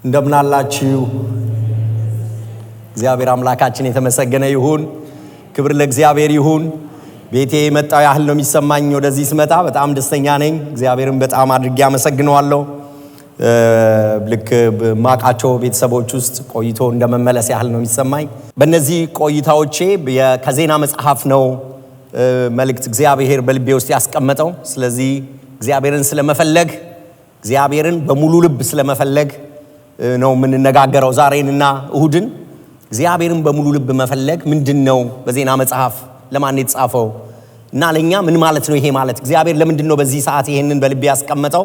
እንደምናላችሁ እግዚአብሔር አምላካችን የተመሰገነ ይሁን። ክብር ለእግዚአብሔር ይሁን። ቤቴ መጣው ያህል ነው የሚሰማኝ። ወደዚህ ስመጣ በጣም ደስተኛ ነኝ። እግዚአብሔርን በጣም አድርጌ አመሰግነዋለሁ። ልክ ማቃቸው ቤተሰቦች ውስጥ ቆይቶ እንደመመለስ ያህል ነው የሚሰማኝ። በእነዚህ ቆይታዎቼ ከዜና መጽሐፍ ነው መልእክት እግዚአብሔር በልቤ ውስጥ ያስቀመጠው። ስለዚህ እግዚአብሔርን ስለመፈለግ፣ እግዚአብሔርን በሙሉ ልብ ስለመፈለግ ነው የምንነጋገረው ዛሬንና እሁድን። እግዚአብሔርን በሙሉ ልብ መፈለግ ምንድነው? በዜና መጽሐፍ ለማን የተጻፈው እና ለኛ ምን ማለት ነው? ይሄ ማለት እግዚአብሔር ለምንድነው በዚህ ሰዓት ይሄንን በልቤ ያስቀመጠው?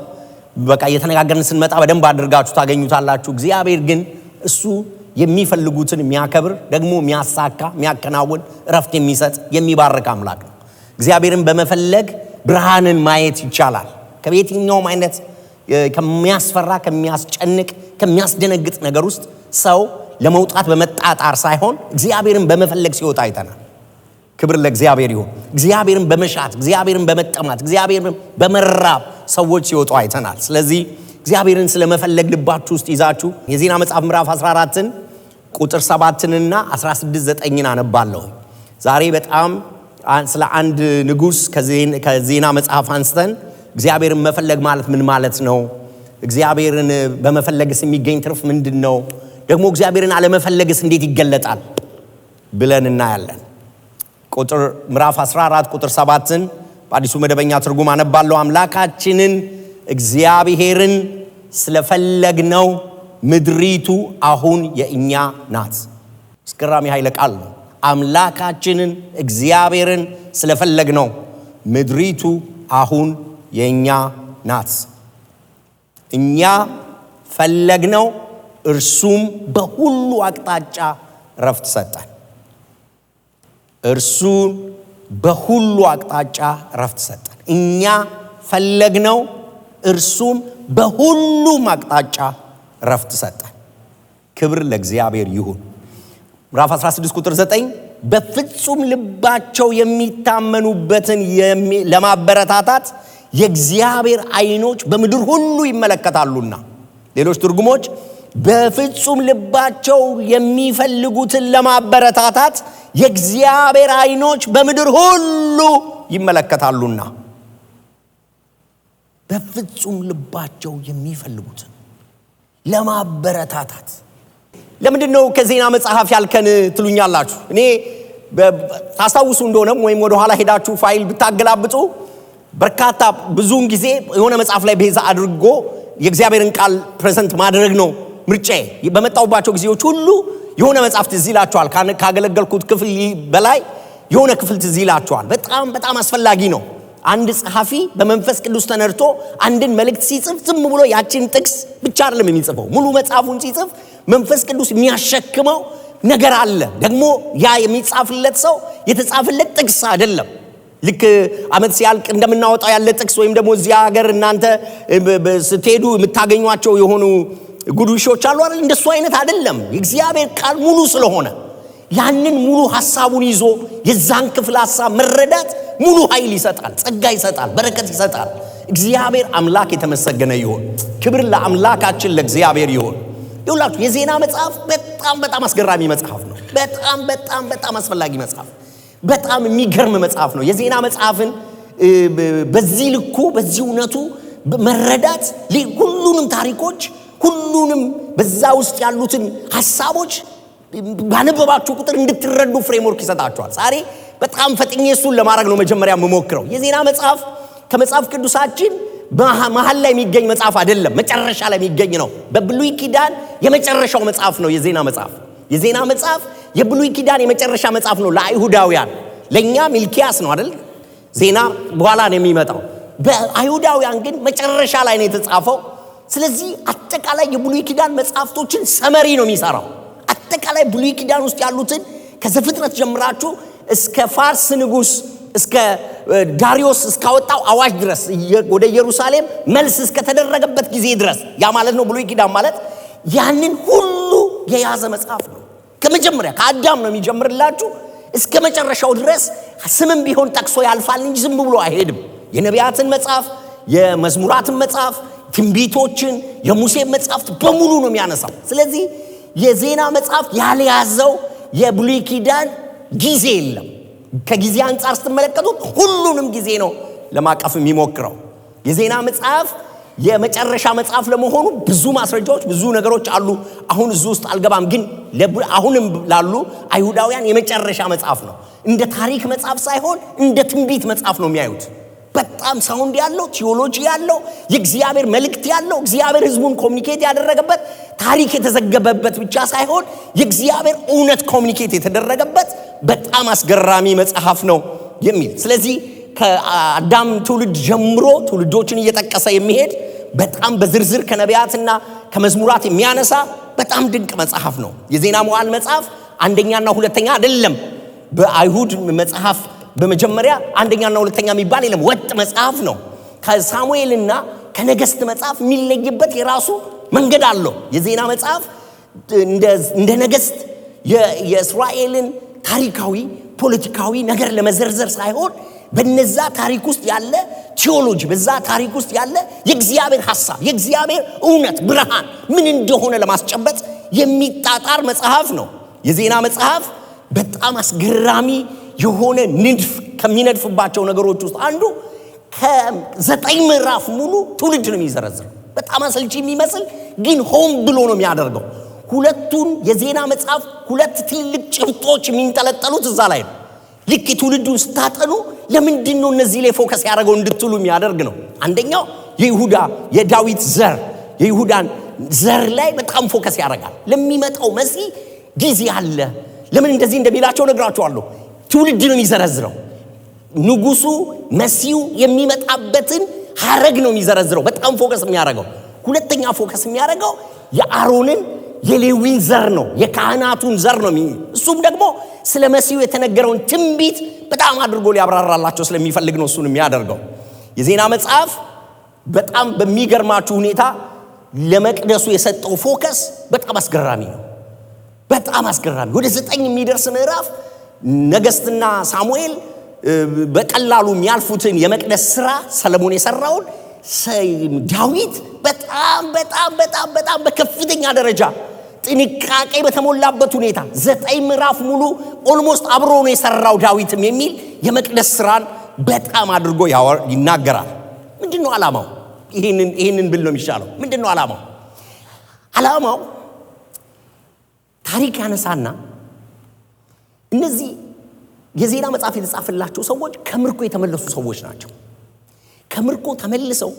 በቃ እየተነጋገርን ስንመጣ በደንብ አድርጋችሁ ታገኙታላችሁ። እግዚአብሔር ግን እሱ የሚፈልጉትን የሚያከብር ደግሞ የሚያሳካ የሚያከናውን እረፍት የሚሰጥ የሚባርክ አምላክ ነው። እግዚአብሔርን በመፈለግ ብርሃንን ማየት ይቻላል። ከየትኛውም አይነት ከሚያስፈራ ከሚያስጨንቅ ከሚያስደነግጥ ነገር ውስጥ ሰው ለመውጣት በመጣጣር ሳይሆን እግዚአብሔርን በመፈለግ ሲወጣ አይተናል። ክብር ለእግዚአብሔር ይሁን። እግዚአብሔርን በመሻት እግዚአብሔርን በመጠማት እግዚአብሔርን በመራብ ሰዎች ሲወጡ አይተናል። ስለዚህ እግዚአብሔርን ስለመፈለግ ልባችሁ ውስጥ ይዛችሁ የዜና መጽሐፍ ምዕራፍ 14ን ቁጥር 7ንና 16:9 አነባለሁ። ዛሬ በጣም ስለ አንድ ንጉስ ከዜና መጽሐፍ አንስተን እግዚአብሔርን መፈለግ ማለት ምን ማለት ነው? እግዚአብሔርን በመፈለግስ የሚገኝ ትርፍ ምንድነው? ደግሞ እግዚአብሔርን አለመፈለግስ እንዴት ይገለጣል ብለን እናያለን። ቁጥር ምዕራፍ 14 ቁጥር 7ን በአዲሱ መደበኛ ትርጉም አነባለሁ። አምላካችንን እግዚአብሔርን ስለፈለግነው ምድሪቱ አሁን የእኛ ናት። አስገራሚ ኃይለ ቃል ነው። አምላካችንን እግዚአብሔርን ስለፈለግነው ምድሪቱ አሁን የእኛ ናት። እኛ ፈለግነው፣ እርሱም በሁሉ አቅጣጫ ረፍት ሰጠን። እርሱ በሁሉ አቅጣጫ ረፍት ሰጠን። እኛ ፈለግነው፣ እርሱም በሁሉም አቅጣጫ ረፍት ሰጠን። ክብር ለእግዚአብሔር ይሁን። ምዕራፍ 16 ቁጥር 9 በፍጹም ልባቸው የሚታመኑበትን ለማበረታታት የእግዚአብሔር ዓይኖች በምድር ሁሉ ይመለከታሉና። ሌሎች ትርጉሞች በፍጹም ልባቸው የሚፈልጉትን ለማበረታታት የእግዚአብሔር ዓይኖች በምድር ሁሉ ይመለከታሉና። በፍጹም ልባቸው የሚፈልጉትን ለማበረታታት። ለምንድነው ከዜና መጽሐፍ ያልከን ትሉኛላችሁ? እኔ ታስታውሱ እንደሆነም ወይም ወደ ኋላ ሄዳችሁ ፋይል ብታገላብጡ በርካታ ብዙውን ጊዜ የሆነ መጽሐፍ ላይ ቤዛ አድርጎ የእግዚአብሔርን ቃል ፕሬዘንት ማድረግ ነው ምርጫዬ። በመጣውባቸው ጊዜዎች ሁሉ የሆነ መጽሐፍ ትዝ ይላችኋል። ካገለገልኩት ክፍል በላይ የሆነ ክፍል ትዝ ይላችኋል። በጣም በጣም አስፈላጊ ነው። አንድ ጸሐፊ በመንፈስ ቅዱስ ተነድቶ አንድን መልእክት ሲጽፍ ዝም ብሎ ያችን ጥቅስ ብቻ አይደለም የሚጽፈው። ሙሉ መጽሐፉን ሲጽፍ መንፈስ ቅዱስ የሚያሸክመው ነገር አለ። ደግሞ ያ የሚጻፍለት ሰው የተጻፈለት ጥቅስ አይደለም። ልክ ዓመት ሲያልቅ እንደምናወጣው ያለ ጥቅስ ወይም ደግሞ እዚያ ሀገር እናንተ ስትሄዱ የምታገኟቸው የሆኑ ጉዱሾች አሉ አይደል? እንደሱ አይነት አይደለም። የእግዚአብሔር ቃል ሙሉ ስለሆነ ያንን ሙሉ ሐሳቡን ይዞ የዛን ክፍል ሐሳብ መረዳት ሙሉ ኃይል ይሰጣል፣ ጸጋ ይሰጣል፣ በረከት ይሰጣል። እግዚአብሔር አምላክ የተመሰገነ ይሁን። ክብር ለአምላካችን ለእግዚአብሔር ይሁን። ይሁላችሁ የዜና መጽሐፍ በጣም በጣም አስገራሚ መጽሐፍ ነው። በጣም በጣም በጣም አስፈላጊ መጽሐፍ፣ በጣም የሚገርም መጽሐፍ ነው። የዜና መጽሐፍን በዚህ ልኩ በዚህ እውነቱ መረዳት ሁሉንም ታሪኮች ሁሉንም በዛ ውስጥ ያሉትን ሐሳቦች ባነበባችሁ ቁጥር እንድትረዱ ፍሬምወርክ ይሰጣችኋል። ዛሬ በጣም ፈጥኜ እሱን ለማድረግ ነው መጀመሪያ የምሞክረው። የዜና መጽሐፍ ከመጽሐፍ ቅዱሳችን መሃል ላይ የሚገኝ መጽሐፍ አይደለም፣ መጨረሻ ላይ የሚገኝ ነው። በብሉይ ኪዳን የመጨረሻው መጽሐፍ ነው የዜና መጽሐፍ። የዜና መጽሐፍ የብሉይ ኪዳን የመጨረሻ መጽሐፍ ነው ለአይሁዳውያን። ለኛ ሚልኪያስ ነው አይደል? ዜና በኋላ ነው የሚመጣው። በአይሁዳውያን ግን መጨረሻ ላይ ነው የተጻፈው። ስለዚህ አጠቃላይ የብሉይ ኪዳን መጽሐፍቶችን ሰመሪ ነው የሚሰራው። አጠቃላይ ብሉይ ኪዳን ውስጥ ያሉትን ከዘፍጥረት ጀምራችሁ እስከ ፋርስ ንጉስ እስከ ዳሪዮስ እስካወጣው አዋጅ ድረስ ወደ ኢየሩሳሌም መልስ እስከተደረገበት ጊዜ ድረስ ያ ማለት ነው ብሉይ ኪዳን ማለት ያንን ሁሉ የያዘ መጽሐፍ ነው። ከመጀመሪያ ከአዳም ነው የሚጀምርላችሁ እስከ መጨረሻው ድረስ ስምም ቢሆን ጠቅሶ ያልፋል እንጂ ዝም ብሎ አይሄድም። የነቢያትን መጽሐፍ፣ የመዝሙራትን መጽሐፍ፣ ትንቢቶችን የሙሴ መጽሐፍት በሙሉ ነው የሚያነሳው። ስለዚህ የዜና መጽሐፍ ያልያዘው የብሉይ ኪዳን ጊዜ የለም። ከጊዜ አንፃር ስትመለከቱት ሁሉንም ጊዜ ነው ለማቀፍ የሚሞክረው። የዜና መጽሐፍ የመጨረሻ መጽሐፍ ለመሆኑ ብዙ ማስረጃዎች ብዙ ነገሮች አሉ። አሁን እዚህ ውስጥ አልገባም። ግን አሁንም ላሉ አይሁዳውያን የመጨረሻ መጽሐፍ ነው። እንደ ታሪክ መጽሐፍ ሳይሆን እንደ ትንቢት መጽሐፍ ነው የሚያዩት። በጣም ሳውንድ ያለው ቲዮሎጂ ያለው የእግዚአብሔር መልእክት ያለው እግዚአብሔር ሕዝቡን ኮሙኒኬት ያደረገበት ታሪክ የተዘገበበት ብቻ ሳይሆን የእግዚአብሔር እውነት ኮሙኒኬት የተደረገበት በጣም አስገራሚ መጽሐፍ ነው የሚል። ስለዚህ ከአዳም ትውልድ ጀምሮ ትውልዶችን እየጠቀሰ የሚሄድ በጣም በዝርዝር ከነቢያትና ከመዝሙራት የሚያነሳ በጣም ድንቅ መጽሐፍ ነው። የዜና መዋዕል መጽሐፍ አንደኛና ሁለተኛ አይደለም። በአይሁድ መጽሐፍ በመጀመሪያ አንደኛና ሁለተኛ የሚባል የለም፣ ወጥ መጽሐፍ ነው። ከሳሙኤልና ከነገስት መጽሐፍ የሚለይበት የራሱ መንገድ አለው። የዜና መጽሐፍ እንደ ነገስት የእስራኤልን ታሪካዊ ፖለቲካዊ ነገር ለመዘርዘር ሳይሆን በነዛ ታሪክ ውስጥ ያለ ቲዮሎጂ በዛ ታሪክ ውስጥ ያለ የእግዚአብሔር ሐሳብ የእግዚአብሔር እውነት ብርሃን ምን እንደሆነ ለማስጨበጥ የሚጣጣር መጽሐፍ ነው። የዜና መጽሐፍ በጣም አስገራሚ የሆነ ንድፍ ከሚነድፍባቸው ነገሮች ውስጥ አንዱ ከ9 ምዕራፍ ሙሉ ትውልድ ነው የሚዘረዝረው። በጣም አሰልቺ የሚመስል ግን ሆን ብሎ ነው የሚያደርገው። ሁለቱን የዜና መጽሐፍ ሁለት ትልልቅ ጭብጦች የሚንጠለጠሉት እዛ ላይ ነው። ልክ ትውልዱን ስታጠኑ ለምንድን ነው እነዚህ ላይ ፎከስ ያደረገው እንድትሉ የሚያደርግ ነው። አንደኛው የይሁዳ የዳዊት ዘር የይሁዳን ዘር ላይ በጣም ፎከስ ያደርጋል። ለሚመጣው መሲህ ጊዜ አለ። ለምን እንደዚህ እንደሚላቸው ነግራቸዋለሁ። ትውልድ ነው የሚዘረዝረው። ንጉሱ መሲሁ የሚመጣበትን ሐረግ ነው የሚዘረዝረው። በጣም ፎከስ የሚያደርገው። ሁለተኛ ፎከስ የሚያደርገው የአሮንን የሌዊን ዘር ነው፣ የካህናቱን ዘር ነው። እሱም ደግሞ ስለ መሲሁ የተነገረውን ትንቢት በጣም አድርጎ ሊያብራራላቸው ስለሚፈልግ ነው እሱን የሚያደርገው። የዜና መጽሐፍ በጣም በሚገርማችሁ ሁኔታ ለመቅደሱ የሰጠው ፎከስ በጣም አስገራሚ ነው። በጣም አስገራሚ ወደ 9 የሚደርስ ምዕራፍ ነገስትና ሳሙኤል በቀላሉ የሚያልፉትን የመቅደስ ስራ ሰለሞን የሰራውን ዳዊት በጣም በከፍተኛ ደረጃ ጥንቃቄ በተሞላበት ሁኔታ 9 ምዕራፍ ሙሉ ኦልሞስት አብሮ ነው የሰራው ዳዊትም የሚል የመቅደስ ስራን በጣም አድርጎ ይናገራል። ምንድነው ዓላማው? ይሄንን ብል ነው የሚሻለው። ምንድነው ዓላማው? ዓላማው ታሪክ ያነሳና እነዚህ የዜና መጽሐፍ የተጻፈላቸው ሰዎች ከምርኮ የተመለሱ ሰዎች ናቸው። ከምርኮ ተመልሰው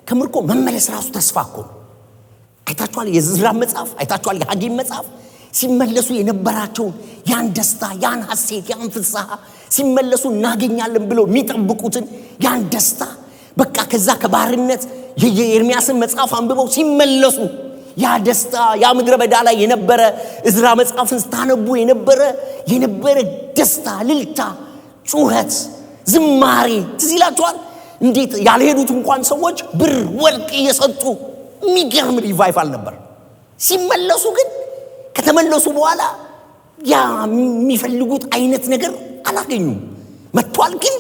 ከምርኮ መመለስ ራሱ ተስፋ እኮ ነው። አይታችኋል? የዕዝራ መጽሐፍ አይታችኋል? የሐጌም መጽሐፍ ሲመለሱ የነበራቸውን ያን ደስታ ያን ሐሴት ያን ፍስሐ ሲመለሱ እናገኛለን ብለው የሚጠብቁትን ያን ደስታ በቃ ከዛ ከባርነት የኤርሚያስን መጽሐፍ አንብበው ሲመለሱ ያ ደስታ ያ ምድረ በዳ ላይ የነበረ ዕዝራ መጽሐፍን ስታነቡ የነበረ ደስታ ልልታ ጩኸት ዝማሬ ትዝ ይላችኋል? እንዴት ያልሄዱት እንኳን ሰዎች ብር ወርቅ እየሰጡ የሚገርም ሪቫይቫል ነበር። ሲመለሱ ግን ከተመለሱ በኋላ ያ የሚፈልጉት አይነት ነገር አላገኙም። መጥቷል ግን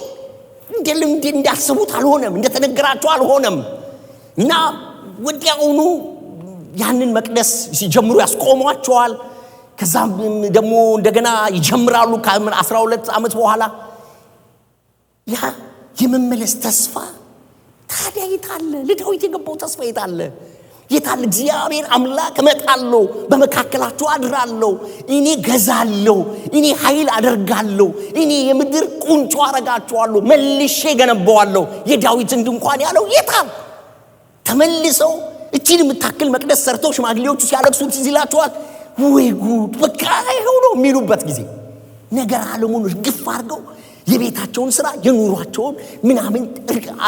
እንዳሰቡት አልሆነም፣ እንደተነገራቸው አልሆነም እና ወዲያውኑ ያንን መቅደስ ሲጀምሩ ያስቆሟቸዋል። ከዛም ደግሞ እንደገና ይጀምራሉ ከ12 ዓመት በኋላ። ያ የመመለስ ተስፋ ታዲያ የታለ? ለዳዊት የገባው ተስፋ የታለ? እግዚአብሔር አምላክ እመጣለሁ፣ በመካከላችሁ አድራለሁ፣ እኔ ገዛለሁ፣ እኔ ኃይል አደርጋለሁ፣ እኔ የምድር ቁንጮ አረጋችኋለሁ፣ መልሼ ገነባዋለሁ የዳዊትን ድንኳን ያለው የታል? ተመልሰው እቺን የምታክል መቅደስ ሰርተው ሽማግሌዎቹ ሲያለቅሱ ትዝ ይላቸዋል። ወይ ጉድ በቃ ይሄው ነው የሚሉበት ጊዜ ነገር ዓለሙን ግፍ አድርገው የቤታቸውን ስራ የኑሯቸውን ምናምን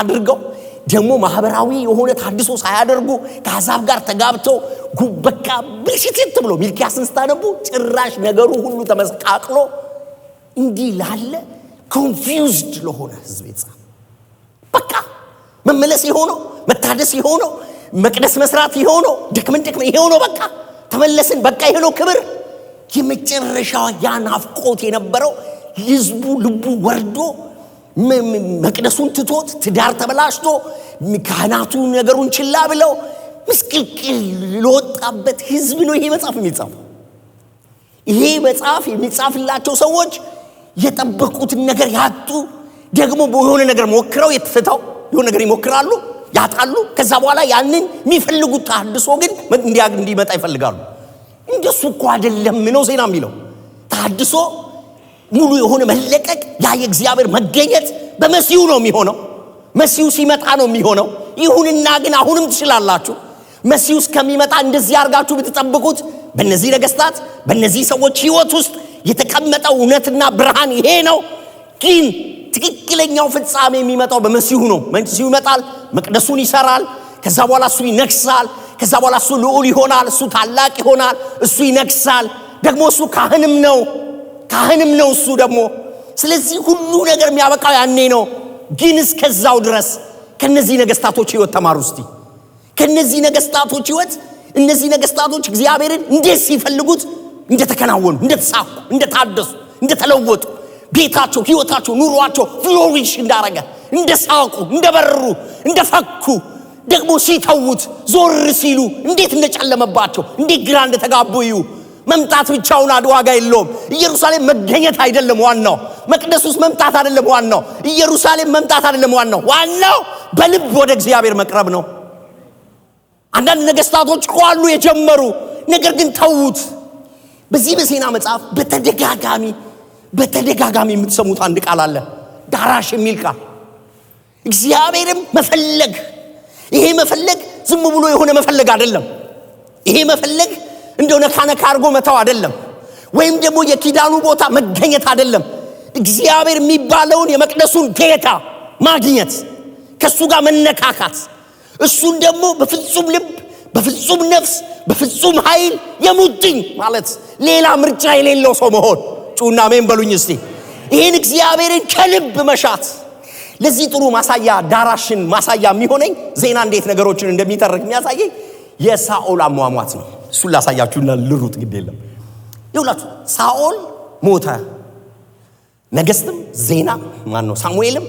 አድርገው ደግሞ ማህበራዊ የሆነ ታድሶ ሳያደርጉ ከአሕዛብ ጋር ተጋብተው በቃ ብልሽት ብሎ ሚልኪያስን ስታነቡ ጭራሽ ነገሩ ሁሉ ተመስቃቅሎ እንዲህ ላለ ኮንፊውዝድ ለሆነ ህዝብ የተጻፈ በቃ መመለስ የሆነው መታደስ የሆነው መቅደስ መስራት የሆነው ደክመን የሆነው በቃ ተመለስን በቃ የሆነው ክብር የመጨረሻው ያ ናፍቆት የነበረው ህዝቡ ልቡ ወርዶ መቅደሱን ትቶት ትዳር ተበላሽቶ ካህናቱ ነገሩን ችላ ብለው ምስቅልቅል ለወጣበት ህዝብ ነው ይሄ መጽሐፍ የሚጻፈው። ይሄ መጽሐፍ የሚጻፍላቸው ሰዎች የጠበቁትን ነገር ያጡ፣ ደግሞ በሆነ ነገር ሞክረው የተፈታው የሆነ ነገር ይሞክራሉ ያጣሉ። ከዛ በኋላ ያንን የሚፈልጉት ተሐድሶ ግን እንዲመጣ ይፈልጋሉ። እንደሱ እኮ አይደለም ነው ዜና የሚለው። ተሐድሶ ሙሉ የሆነ መለቀቅ፣ ያ የእግዚአብሔር መገኘት በመሲሁ ነው የሚሆነው። መሲሁ ሲመጣ ነው የሚሆነው። ይሁንና ግን አሁንም ትችላላችሁ መሲሁ እስከሚመጣ እንደዚህ አርጋችሁ ብትጠብቁት በእነዚህ ነገስታት በእነዚህ ሰዎች ህይወት ውስጥ የተቀመጠው እውነትና ብርሃን ይሄ ነው። ግን ትክክለኛው ፍጻሜ የሚመጣው በመሲሁ ነው። መሲሁ ይመጣል፣ መቅደሱን ይሰራል፣ ከዛ በኋላ እሱ ይነግሳል፣ ከዛ በኋላ እሱ ልዑል ይሆናል፣ እሱ ታላቅ ይሆናል፣ እሱ ይነግሳል። ደግሞ እሱ ካህንም ነው እሱ ደግሞ። ስለዚህ ሁሉ ነገር የሚያበቃው ያኔ ነው። ግን እስከዛው ድረስ ከነዚህ ነገስታቶች ህይወት ተማሩ እስቲ። ከነዚህ ነገስታቶች ህይወት እነዚህ ነገስታቶች እግዚአብሔርን እንዴት ሲፈልጉት እንደተከናወኑ፣ እንደተሳኩ፣ እንደታደሱ፣ እንደተለወጡ፣ ቤታቸው፣ ህይወታቸው፣ ኑሯቸው ፍሎሪሽ እንዳረገ፣ እንደሳቁ፣ እንደበሩ፣ እንደፈኩ፣ ደግሞ ሲተውት ዞር ሲሉ እንዴት እንደጨለመባቸው፣ እንዴት ግራ እንደተጋቡ እዩ። መምጣት ብቻውን ዋጋ የለውም። ኢየሩሳሌም መገኘት አይደለም ዋናው። መቅደስ ውስጥ መምጣት አይደለም ዋናው። ኢየሩሳሌም መምጣት አይደለም ዋናው በልብ ወደ እግዚአብሔር መቅረብ ነው። አንዳንድ ነገስታቶች ቋሉ የጀመሩ ነገር ግን ተውት። በዚህ በዜና መጽሐፍ በተደጋጋሚ የምትሰሙት አንድ ቃል አለ፣ ዳራሽ የሚል ቃል። እግዚአብሔርም መፈለግ። ይሄ መፈለግ ዝም ብሎ የሆነ መፈለግ አይደለም። ይሄ መፈለግ እንደው ነካነካ አርጎ መተው አይደለም፣ ወይም ደግሞ የኪዳኑ ቦታ መገኘት አይደለም። እግዚአብሔር የሚባለውን የመቅደሱን ጌታ ማግኘት፣ ከሱ ጋር መነካካት፣ እሱን ደግሞ በፍጹም ልብ፣ በፍጹም ነፍስ፣ በፍጹም ኃይል የሙጥኝ ማለት ሌላ ምርጫ የሌለው ሰው መሆን። ጩና አሜን በሉኝ እስቲ። ይሄን እግዚአብሔርን ከልብ መሻት። ለዚህ ጥሩ ማሳያ ዳራሽን ማሳያ የሚሆነኝ ዜና እንዴት ነገሮችን እንደሚተርክ የሚያሳየኝ የሳኦል አሟሟት ነው። እሱን ላሳያችሁና ልሩጥ ግድ የለም። ይውላችሁ ሳኦል ሞተ። ነገስትም ዜና ሳሙኤልም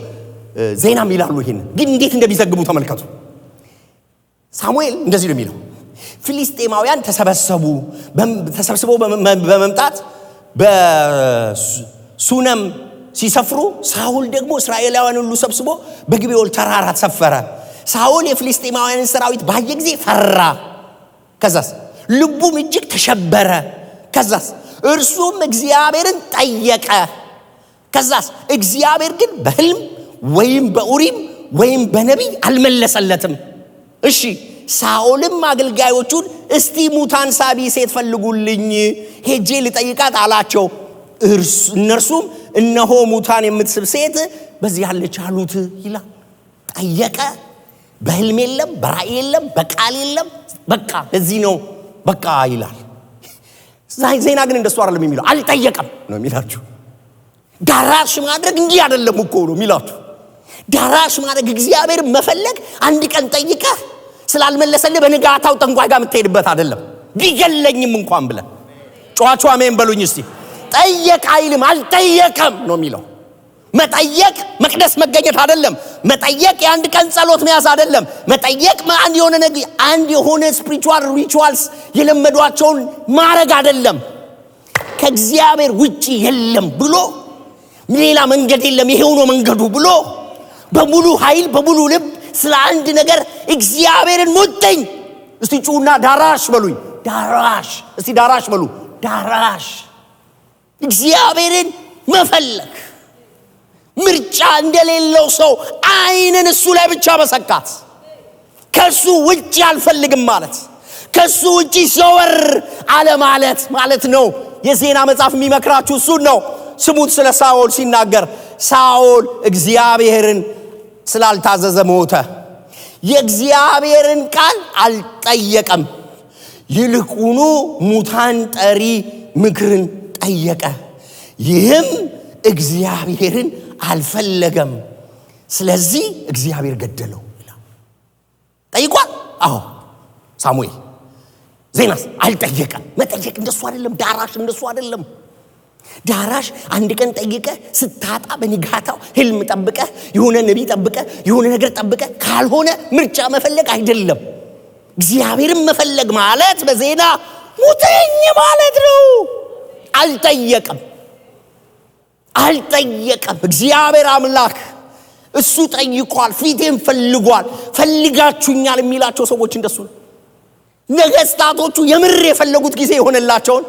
ዜናም ይላሉ። ይሄን ግን እንዴት እንደሚዘግቡ ተመልከቱ። ሳሙኤል እንደዚህ ነው የሚለው፣ ፍልስጤማውያን ተሰብስበው በመምጣት በሱነም ሲሰፍሩ፣ ሳኦል ደግሞ እስራኤላውያን ሁሉ ሰብስቦ በግቤኦል ተራራ ተሰፈረ። ሳኦል የፍልስጤማውያንን ሰራዊት ባየ ጊዜ ፈራ። ከዛስ ልቡም እጅግ ተሸበረ። ከዛስ እርሱም እግዚአብሔርን ጠየቀ። ከዛስ እግዚአብሔር ግን በህልም ወይም በኡሪም ወይም በነቢይ አልመለሰለትም። እሺ ሳኦልም አገልጋዮቹን እስቲ ሙታን ሳቢ ሴት ፈልጉልኝ ሄጄ ልጠይቃት አላቸው። እነርሱም እነሆ ሙታን የምትስብ ሴት በዚህ ያለች አሉት ይላል። ጠየቀ። በህልም የለም፣ በራእይ የለም፣ በቃል የለም። በቃ ለዚህ ነው በቃ ይላል። ዜና ግን እንደሱ አይደለም የሚለው። አልጠየቀም ነው የሚላችሁ። ዳራሽ ማድረግ እንዲህ አይደለም እኮ ነው የሚላችሁ። ዳራሽ ማድረግ እግዚአብሔር መፈለግ አንድ ቀን ጠይቀህ ስላልመለሰልህ በንጋታው ጠንቋይ ጋር የምትሄድበት አይደለም። ቢገለኝም እንኳን ብለህ ጮኻችሁ አሜን በሉኝ እስቲ። ጠየቅ አይልም፣ አልጠየቀም ነው የሚለው። መጠየቅ መቅደስ መገኘት አይደለም። መጠየቅ የአንድ ቀን ጸሎት መያዝ አይደለም። መጠየቅ አንድ የሆነ ስፒሪቹዋል ሪቹዋልስ የለመዷቸውን ማረግ አይደለም። ከእግዚአብሔር ውጪ የለም ብሎ ሌላ መንገድ የለም ይሄው ነው መንገዱ ብሎ በሙሉ ኃይል በሙሉ ልብ ስለ አንድ ነገር እግዚአብሔርን ሙጥኝ። እስቲ ጩና ዳራሽ በሉኝ። ዳራሽ እስቲ ዳራሽ በሉ። ዳራሽ እግዚአብሔርን መፈለግ ምርጫ እንደሌለው ሰው አይንን እሱ ላይ ብቻ መሰካት፣ ከሱ ውጪ አልፈልግም ማለት፣ ከሱ ውጪ ዘወር አለ ማለት ነው። የዜና መጽሐፍ የሚመክራችሁ እሱን ነው። ስሙት ስለ ሳኦል ሲናገር፣ ሳኦል እግዚአብሔርን ስላልታዘዘ ሞተ። የእግዚአብሔርን ቃል አልጠየቀም፣ ይልቁኑ ሙታን ጠሪ ምክርን ጠየቀ። ይህም እግዚአብሔርን አልፈለገም፣ ስለዚህ እግዚአብሔር ገደለው ይላል። ጠይቋል? አዎ ሳሙኤል። ዜናስ አልጠየቀም። መጠየቅ እንደሱ አይደለም። ዳራሽ እንደሱ አይደለም። ዳራሽ አንድ ቀን ጠይቀ ስታጣ በንጋታው ህልም ጠብቀ የሆነ ነብይ ጠብቀ የሆነ ነገር ጠብቀ ካልሆነ ምርጫ መፈለግ አይደለም። እግዚአብሔርን መፈለግ ማለት በዜና ሙተኝ ማለት ነው። አልጠየቀም። እግዚአብሔር አምላክ እሱ ጠይቋል፣ ፊቴን ፈልጓል፣ ፈልጋችሁኛል የሚላቸው ሰዎች እንደሱ ነው። ነገስታቶቹ የምር የፈለጉት ጊዜ የሆነላቸውን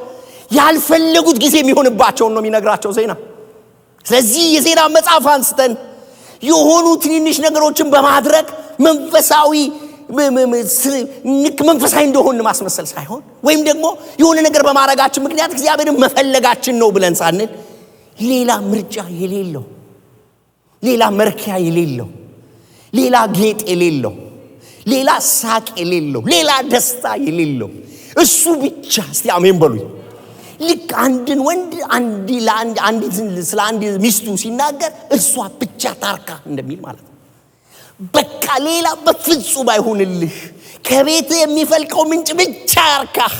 ያልፈለጉት ጊዜ የሚሆንባቸውን ነው የሚነግራቸው ዜና። ስለዚህ የዜና መጽሐፍ አንስተን የሆኑ ትንንሽ ነገሮችን በማድረግ መንፈሳዊ እንደሆን ማስመሰል ሳይሆን ወይም ደግሞ የሆነ ነገር በማድረጋችን ምክንያት እግዚአብሔርን መፈለጋችን ነው ብለን ሳንል ሌላ ምርጫ የሌለው፣ ሌላ መርኪያ የሌለው፣ ሌላ ጌጥ የሌለው፣ ሌላ ሳቅ የሌለው፣ ሌላ ደስታ የሌለው እሱ ብቻ። እስቲ አሜን በሉኝ። ልክ አንድን ወንድ ስለ አንድ ሚስቱ ሲናገር እሷ ብቻ ታርካ እንደሚል ማለት ነው። በቃ ሌላ በፍጹም አይሁንልህ፣ ከቤት የሚፈልቀው ምንጭ ብቻ ያርካህ፣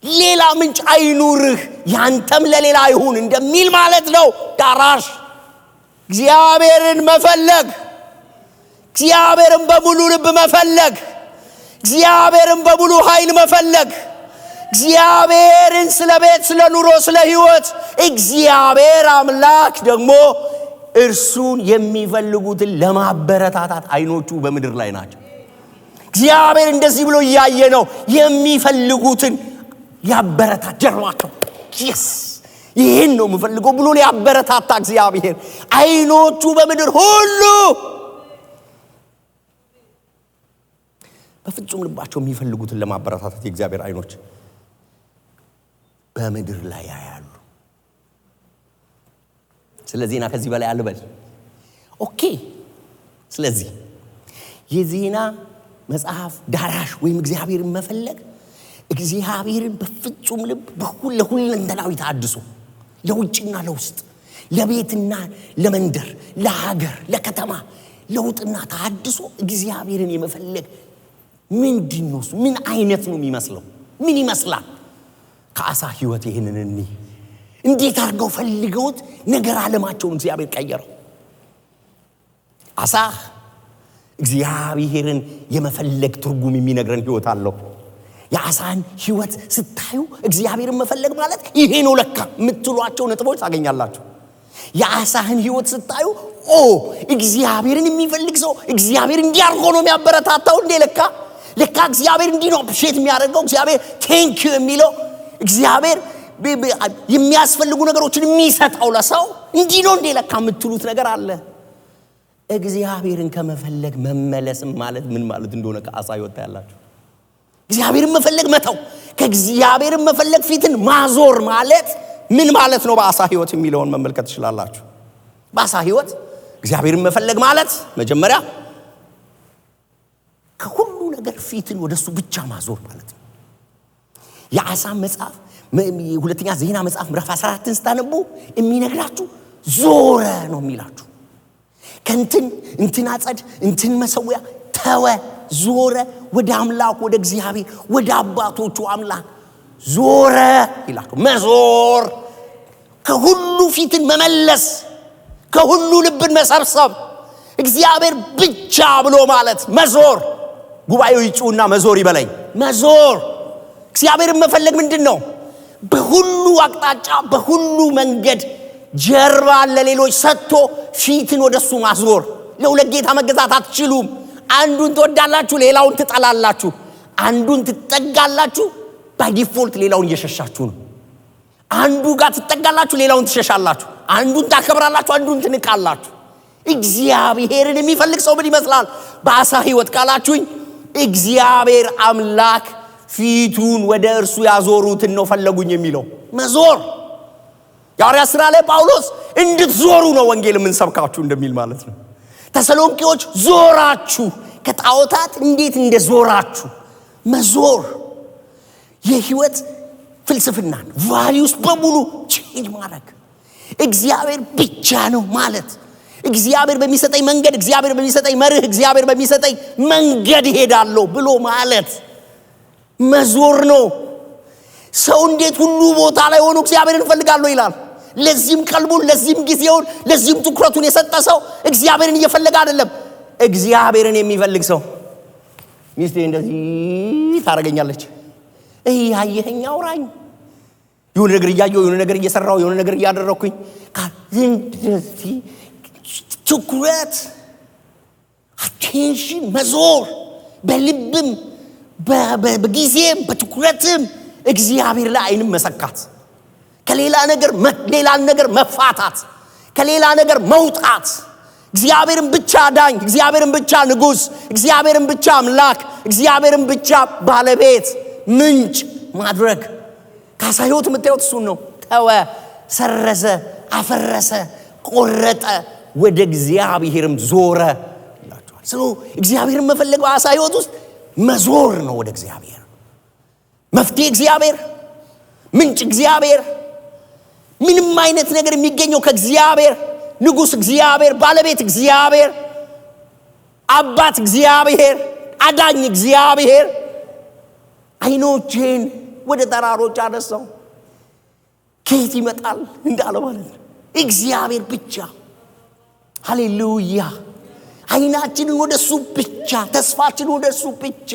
ሌላ ምንጭ አይኑርህ፣ ያንተም ለሌላ አይሁን እንደሚል ማለት ነው። ዳራሽ እግዚአብሔርን መፈለግ፣ እግዚአብሔርን በሙሉ ልብ መፈለግ፣ እግዚአብሔርን በሙሉ ኃይል መፈለግ፣ እግዚአብሔርን ስለ ቤት፣ ስለ ኑሮ፣ ስለ ህይወት እግዚአብሔር አምላክ ደግሞ እርሱን የሚፈልጉትን ለማበረታታት አይኖቹ በምድር ላይ ናቸው። እግዚአብሔር እንደዚህ ብሎ እያየ ነው የሚፈልጉትን ያበረታታ ጀርባቸው ይሄን ነው የምፈልገው ብሎ ሊያበረታታ እግዚአብሔር አይኖቹ በምድር ሁሉ በፍጹም ልባቸው የሚፈልጉትን ለማበረታታት የእግዚአብሔር አይኖች በምድር ላይ ያያሉ። ስለዚህና ከዚህ በላይ አልበል። ኦኬ። ስለዚህ የዜና መጽሐፍ ዳራሽ ወይም እግዚአብሔርን መፈለግ እግዚአብሔርን በፍጹም ልብ ለሁለንተናዊ ተሐድሶ፣ ለውጭና ለውስጥ፣ ለቤትና ለመንደር፣ ለሀገር፣ ለከተማ ለውጥና ተሐድሶ እግዚአብሔርን የመፈለግ ምንድነው? ምን አይነት ነው የሚመስለው? ምን ይመስላል? ከአሳ ህይወት ይሄንን እንዴት አድርገው ፈልገውት ነገር ዓለማቸውን እግዚአብሔር ቀየረው። አሳ እግዚአብሔርን የመፈለግ ትርጉም የሚነግረን ህይወት አለው። የአሳን ህይወት ስታዩ እግዚአብሔርን መፈለግ ማለት ይሄ ነው ለካ የምትሏቸው ነጥቦች ታገኛላችሁ። የአሳን ህይወት ስታዩ እግዚአብሔርን የሚፈልግ ሰው እግዚአብሔር እንዲያርጎ ነው የሚያበረታታው። እንዴ ለካ እግዚአብሔር እንዲህ ነው አፕሪሼት የሚያደርገው፣ እግዚአብሔር ቴንክ ዩ የሚለው፣ እግዚአብሔር የሚያስፈልጉ ነገሮችን የሚሰጠው ለሰው እንዲህ ነው እንዴ ለካ የምትሉት ነገር አለ። እግዚአብሔርን ከመፈለግ መመለስም ማለት ምን ማለት እንደሆነ ከአሳ ህይወት ያላችሁ እግዚአብሔርን መፈለግ መተው፣ ከእግዚአብሔርን መፈለግ ፊትን ማዞር ማለት ምን ማለት ነው በአሳ ህይወት የሚለውን መመልከት ትችላላችሁ። በአሳ ህይወት እግዚአብሔርን መፈለግ ማለት መጀመሪያ ከሁሉ ነገር ፊትን ወደሱ ብቻ ማዞር ማለት ነው። የአሳ መጽሐፍ ሁለተኛ ዜና መጽሐፍ ምዕራፍ 14 ስታነቡ የሚነግራችሁ ዞረ ነው የሚላችሁ። ከእንትን አጸድ እንትን መሰዊያ ተወ፣ ዞረ ወደ አምላክ ወደ እግዚአብሔር ወደ አባቶቹ አምላክ ዞረ ይላል። መዞር ከሁሉ ፊትን መመለስ፣ ከሁሉ ልብን መሰብሰብ፣ እግዚአብሔር ብቻ ብሎ ማለት መዞር። ጉባኤው ይጩና መዞር ይበለኝ። መዞር እግዚአብሔርን መፈለግ ምንድነው? በሁሉ አቅጣጫ በሁሉ መንገድ ጀርባ ለሌሎች ሰጥቶ ፊትን ወደሱ ማዞር። ለሁለት ጌታ መገዛት አትችሉም። አንዱን ትወዳላችሁ፣ ሌላውን ትጠላላችሁ። አንዱን ትጠጋላችሁ፣ ባይዲፎልት ሌላውን እየሸሻችሁ ነው። አንዱ ጋር ትጠጋላችሁ፣ ሌላውን ትሸሻላችሁ። አንዱን ታከብራላችሁ፣ አንዱን ትንቃላችሁ። እግዚአብሔርን የሚፈልግ ሰው ምን ይመስላል? በአሳ ህይወት ካላችሁኝ እግዚአብሔር አምላክ ፊቱን ወደ እርሱ ያዞሩትን ነው ፈለጉኝ የሚለው። መዞር የሐዋርያት ሥራ ላይ ጳውሎስ እንድትዞሩ ነው ወንጌል የምንሰብካችሁ እንደሚል ማለት ነው። ተሰሎንቄዎች ዞራችሁ ከጣዖታት እንዴት እንደዞራችሁ። መዞር የህይወት ፍልስፍና ቫልዩስ በሙሉ ቼንጅ ማድረግ። እግዚአብሔር ብቻ ነው ማለት እግዚአብሔር በሚሰጠኝ መንገድ፣ እግዚአብሔር በሚሰጠኝ መርህ፣ እግዚአብሔር በሚሰጠኝ መንገድ ሄዳለሁ ብሎ ማለት መዞር ነው። ሰው እንዴት ሁሉ ቦታ ላይ ሆኖ እግዚአብሔርን ፈልጋለሁ ይላል? ለዚህም ቀልቡን ለዚህም ጊዜውን ለዚህም ትኩረቱን የሰጠ ሰው እግዚአብሔርን እየፈለገ አይደለም። እግዚአብሔርን የሚፈልግ ሰው ሚስቴ እንደዚህ ታረጋኛለች፣ ያየኸኝ አውራኝ፣ የሆነ ነገር እያየሁ የሆነ ነገር እየሰራሁ የሆነ ነገር እያደረኩኝ እንደዚህ ትኩረት አቴንሽን መዞር በልብም በጊዜም በትኩረትም እግዚአብሔር ላይ አይንም መሰካት፣ ከሌላ ነገር መፋታት፣ ከሌላ ነገር መውጣት፣ እግዚአብሔርን ብቻ ዳኝ፣ እግዚአብሔርን ብቻ ንጉስ፣ እግዚአብሔርን ብቻ አምላክ፣ እግዚአብሔርን ብቻ ባለቤት ምንጭ ማድረግ። ካሳ ሕይወት የምታዩት እሱን ነው። ተወ፣ ሰረዘ፣ አፈረሰ፣ ቆረጠ፣ ወደ እግዚአብሔርም ዞረ ይላችኋል። እግዚአብሔርን መፈለግ በካሳ ሕይወት ውስጥ መዞር ነው ወደ እግዚአብሔር። መፍትሄ እግዚአብሔር፣ ምንጭ እግዚአብሔር፣ ምንም አይነት ነገር የሚገኘው ከእግዚአብሔር፣ ንጉስ እግዚአብሔር፣ ባለቤት እግዚአብሔር፣ አባት እግዚአብሔር፣ አዳኝ እግዚአብሔር። አይኖቼን ወደ ተራሮች አነሳው፣ ከየት ይመጣል እንዳለ ማለት ነው እግዚአብሔር ብቻ። ሃሌሉያ! አይናችንን ወደሱ ብቻ፣ ተስፋችንን ወደሱ ብቻ፣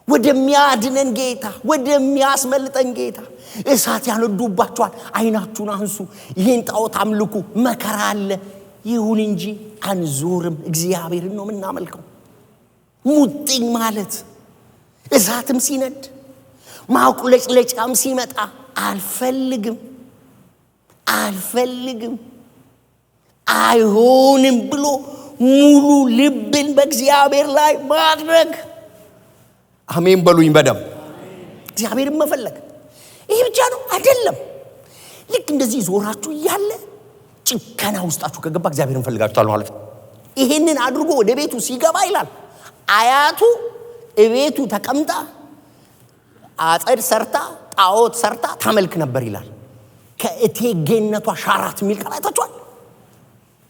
ወደሚያድነን ጌታ፣ ወደሚያስመልጠን ጌታ። እሳት ያነዱባቸዋል፣ አይናችሁን አንሱ፣ ይህን ጣዖት አምልኩ፣ መከራ አለ፣ ይሁን እንጂ አንዞርም። እግዚአብሔርን ነው የምናመልከው። ሙጥኝ ማለት እሳትም ሲነድ ማቁለጭለጫም ሲመጣ አልፈልግም አይሆንም ብሎ ሙሉ ልብን በእግዚአብሔር ላይ ማድረግ። አሜን በሉኝ በደም። እግዚአብሔርን መፈለግ ይሄ ብቻ ነው አይደለም። ልክ እንደዚህ ዞራችሁ እያለ ጭከና ውስጣችሁ ከገባ እግዚአብሔርን ፈልጋችኋል ማለት ነው። ይሄንን አድርጎ ወደ ቤቱ ሲገባ ይላል አያቱ እቤቱ ተቀምጣ አጸድ ሰርታ ጣዖት ሰርታ ታመልክ ነበር ይላል። ከእቴጌነቷ ሻራት የሚል ቃል አይታችኋል።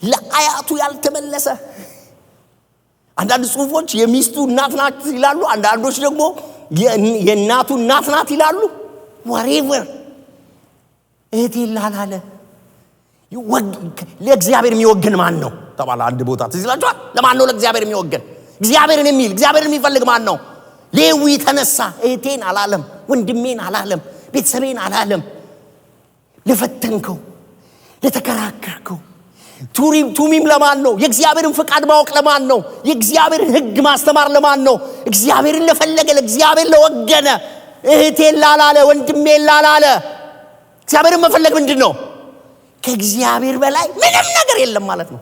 ለአያቱ ያልተመለሰ አንዳንድ ጽሁፎች የሚስቱ እናት ናት ይላሉ፣ አንዳንዶች ደግሞ የእናቱ እናት ናት ይላሉ። whatever እህቴ ላላለ ለእግዚአብሔር የሚወገን ማን ነው ተባለ አንድ ቦታ ትዝ ይላችኋል። ለማን ነው ለእግዚአብሔር የሚወገን? እግዚአብሔርን የሚል እግዚአብሔርን የሚፈልግ ማን ነው? ሌዊ ተነሳ፣ እህቴን አላለም፣ ወንድሜን አላለም፣ ቤተሰቤን አላለም። ለፈተንከው፣ ለተከራከርከው ቱሚም ለማን ነው? የእግዚአብሔርን ፍቃድ ማወቅ ለማን ነው? የእግዚአብሔርን ሕግ ማስተማር ለማን ነው? እግዚአብሔርን ለፈለገ፣ ለእግዚአብሔር ለወገነ፣ እህቴን ላላለ፣ ወንድሜን ላላለ። እግዚአብሔርን መፈለግ ምንድን ነው? ከእግዚአብሔር በላይ ምንም ነገር የለም ማለት ነው።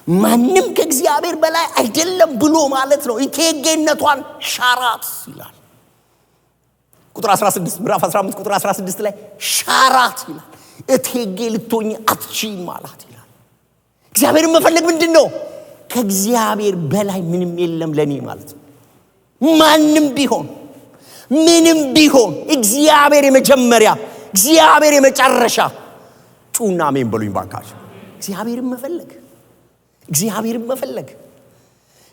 ማንም ከእግዚአብሔር በላይ አይደለም ብሎ ማለት ነው። እቴጌነቷን ሻራት ይላል ቁጥር 16 ምዕራፍ 15 ቁጥር 16 ላይ ሻራት ይላል። እቴጌ ልትሆኚ አትችይም ማለት ይላል። እግዚአብሔርን መፈለግ ምንድን ነው? ከእግዚአብሔር በላይ ምንም የለም ለኔ ማለት ነው። ማንም ቢሆን ምንም ቢሆን እግዚአብሔር የመጀመሪያ፣ እግዚአብሔር የመጨረሻ። ጩና አሜን በሉኝ ባካችሁ። እግዚአብሔርን መፈለግ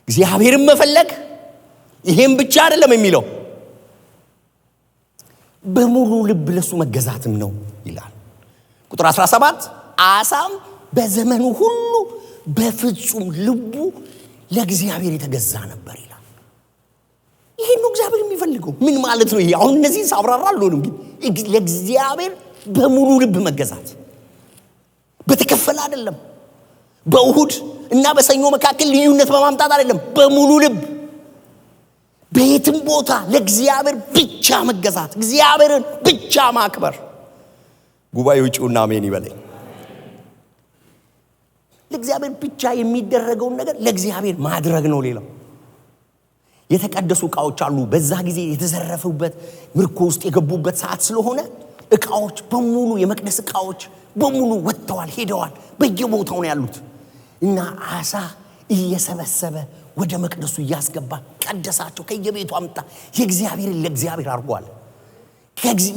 እግዚአብሔርን መፈለግ ይሄን ብቻ አይደለም የሚለው በሙሉ ልብ ለሱ መገዛትም ነው ይላል ቁጥር 17 አሳም በዘመኑ ሁሉ በፍጹም ልቡ ለእግዚአብሔር የተገዛ ነበር ይላል። ይሄን ነው እግዚአብሔር የሚፈልገው። ምን ማለት ነው ይሄ? አሁን እነዚህ ሳብራራሉ ነው እንግዲህ ለእግዚአብሔር በሙሉ ልብ መገዛት በተከፈለ አይደለም። በእሁድ እና በሰኞ መካከል ልዩነት በማምጣት አይደለም። በሙሉ ልብ በየትም ቦታ ለእግዚአብሔር ብቻ መገዛት፣ እግዚአብሔርን ብቻ ማክበር። ጉባኤው ጩና አሜን ይበለኝ። ለእግዚአብሔር ብቻ የሚደረገውን ነገር ለእግዚአብሔር ማድረግ ነው። ሌላው የተቀደሱ ዕቃዎች አሉ። በዛ ጊዜ የተዘረፉበት ምርኮ ውስጥ የገቡበት ሰዓት ስለሆነ ዕቃዎች በሙሉ የመቅደስ ዕቃዎች በሙሉ ወጥተዋል፣ ሄደዋል፣ በየቦታው ነው ያሉት። እና አሳ እየሰበሰበ ወደ መቅደሱ እያስገባ ቀደሳቸው። ከየቤቱ አምጣ። የእግዚአብሔርን ለእግዚአብሔር አድርጓል።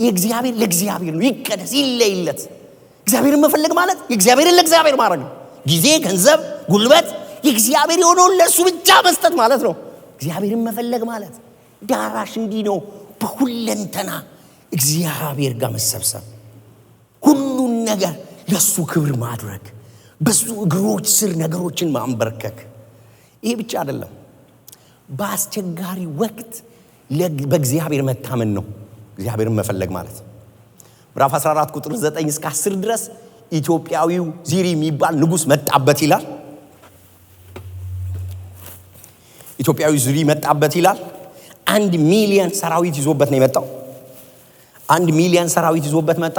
የእግዚአብሔር ለእግዚአብሔር ነው። ይቀደስ፣ ይለይለት። እግዚአብሔርን መፈለግ ማለት የእግዚአብሔርን ለእግዚአብሔር ማድረግ ነው። ጊዜ፣ ገንዘብ፣ ጉልበት የእግዚአብሔር የሆነውን ለእሱ ብቻ መስጠት ማለት ነው። እግዚአብሔርን መፈለግ ማለት ዳራሽ እንዲህ ነው። በሁለንተና እግዚአብሔር ጋር መሰብሰብ፣ ሁሉን ነገር ለሱ ክብር ማድረግ፣ በሱ እግሮች ስር ነገሮችን ማንበርከክ። ይሄ ብቻ አይደለም፣ በአስቸጋሪ ወቅት በእግዚአብሔር መታመን ነው። እግዚአብሔርን መፈለግ ማለት ምዕራፍ 14 ቁጥር 9 እስከ 10 ድረስ ኢትዮጵያዊው ዚሪ የሚባል ንጉስ መጣበት ይላል። ኢትዮጵያዊው ዚሪ መጣበት ይላል። 1 ሚሊዮን ሰራዊት ይዞበት ነው የመጣው። 1 ሚሊዮን ሰራዊት ይዞበት መጣ።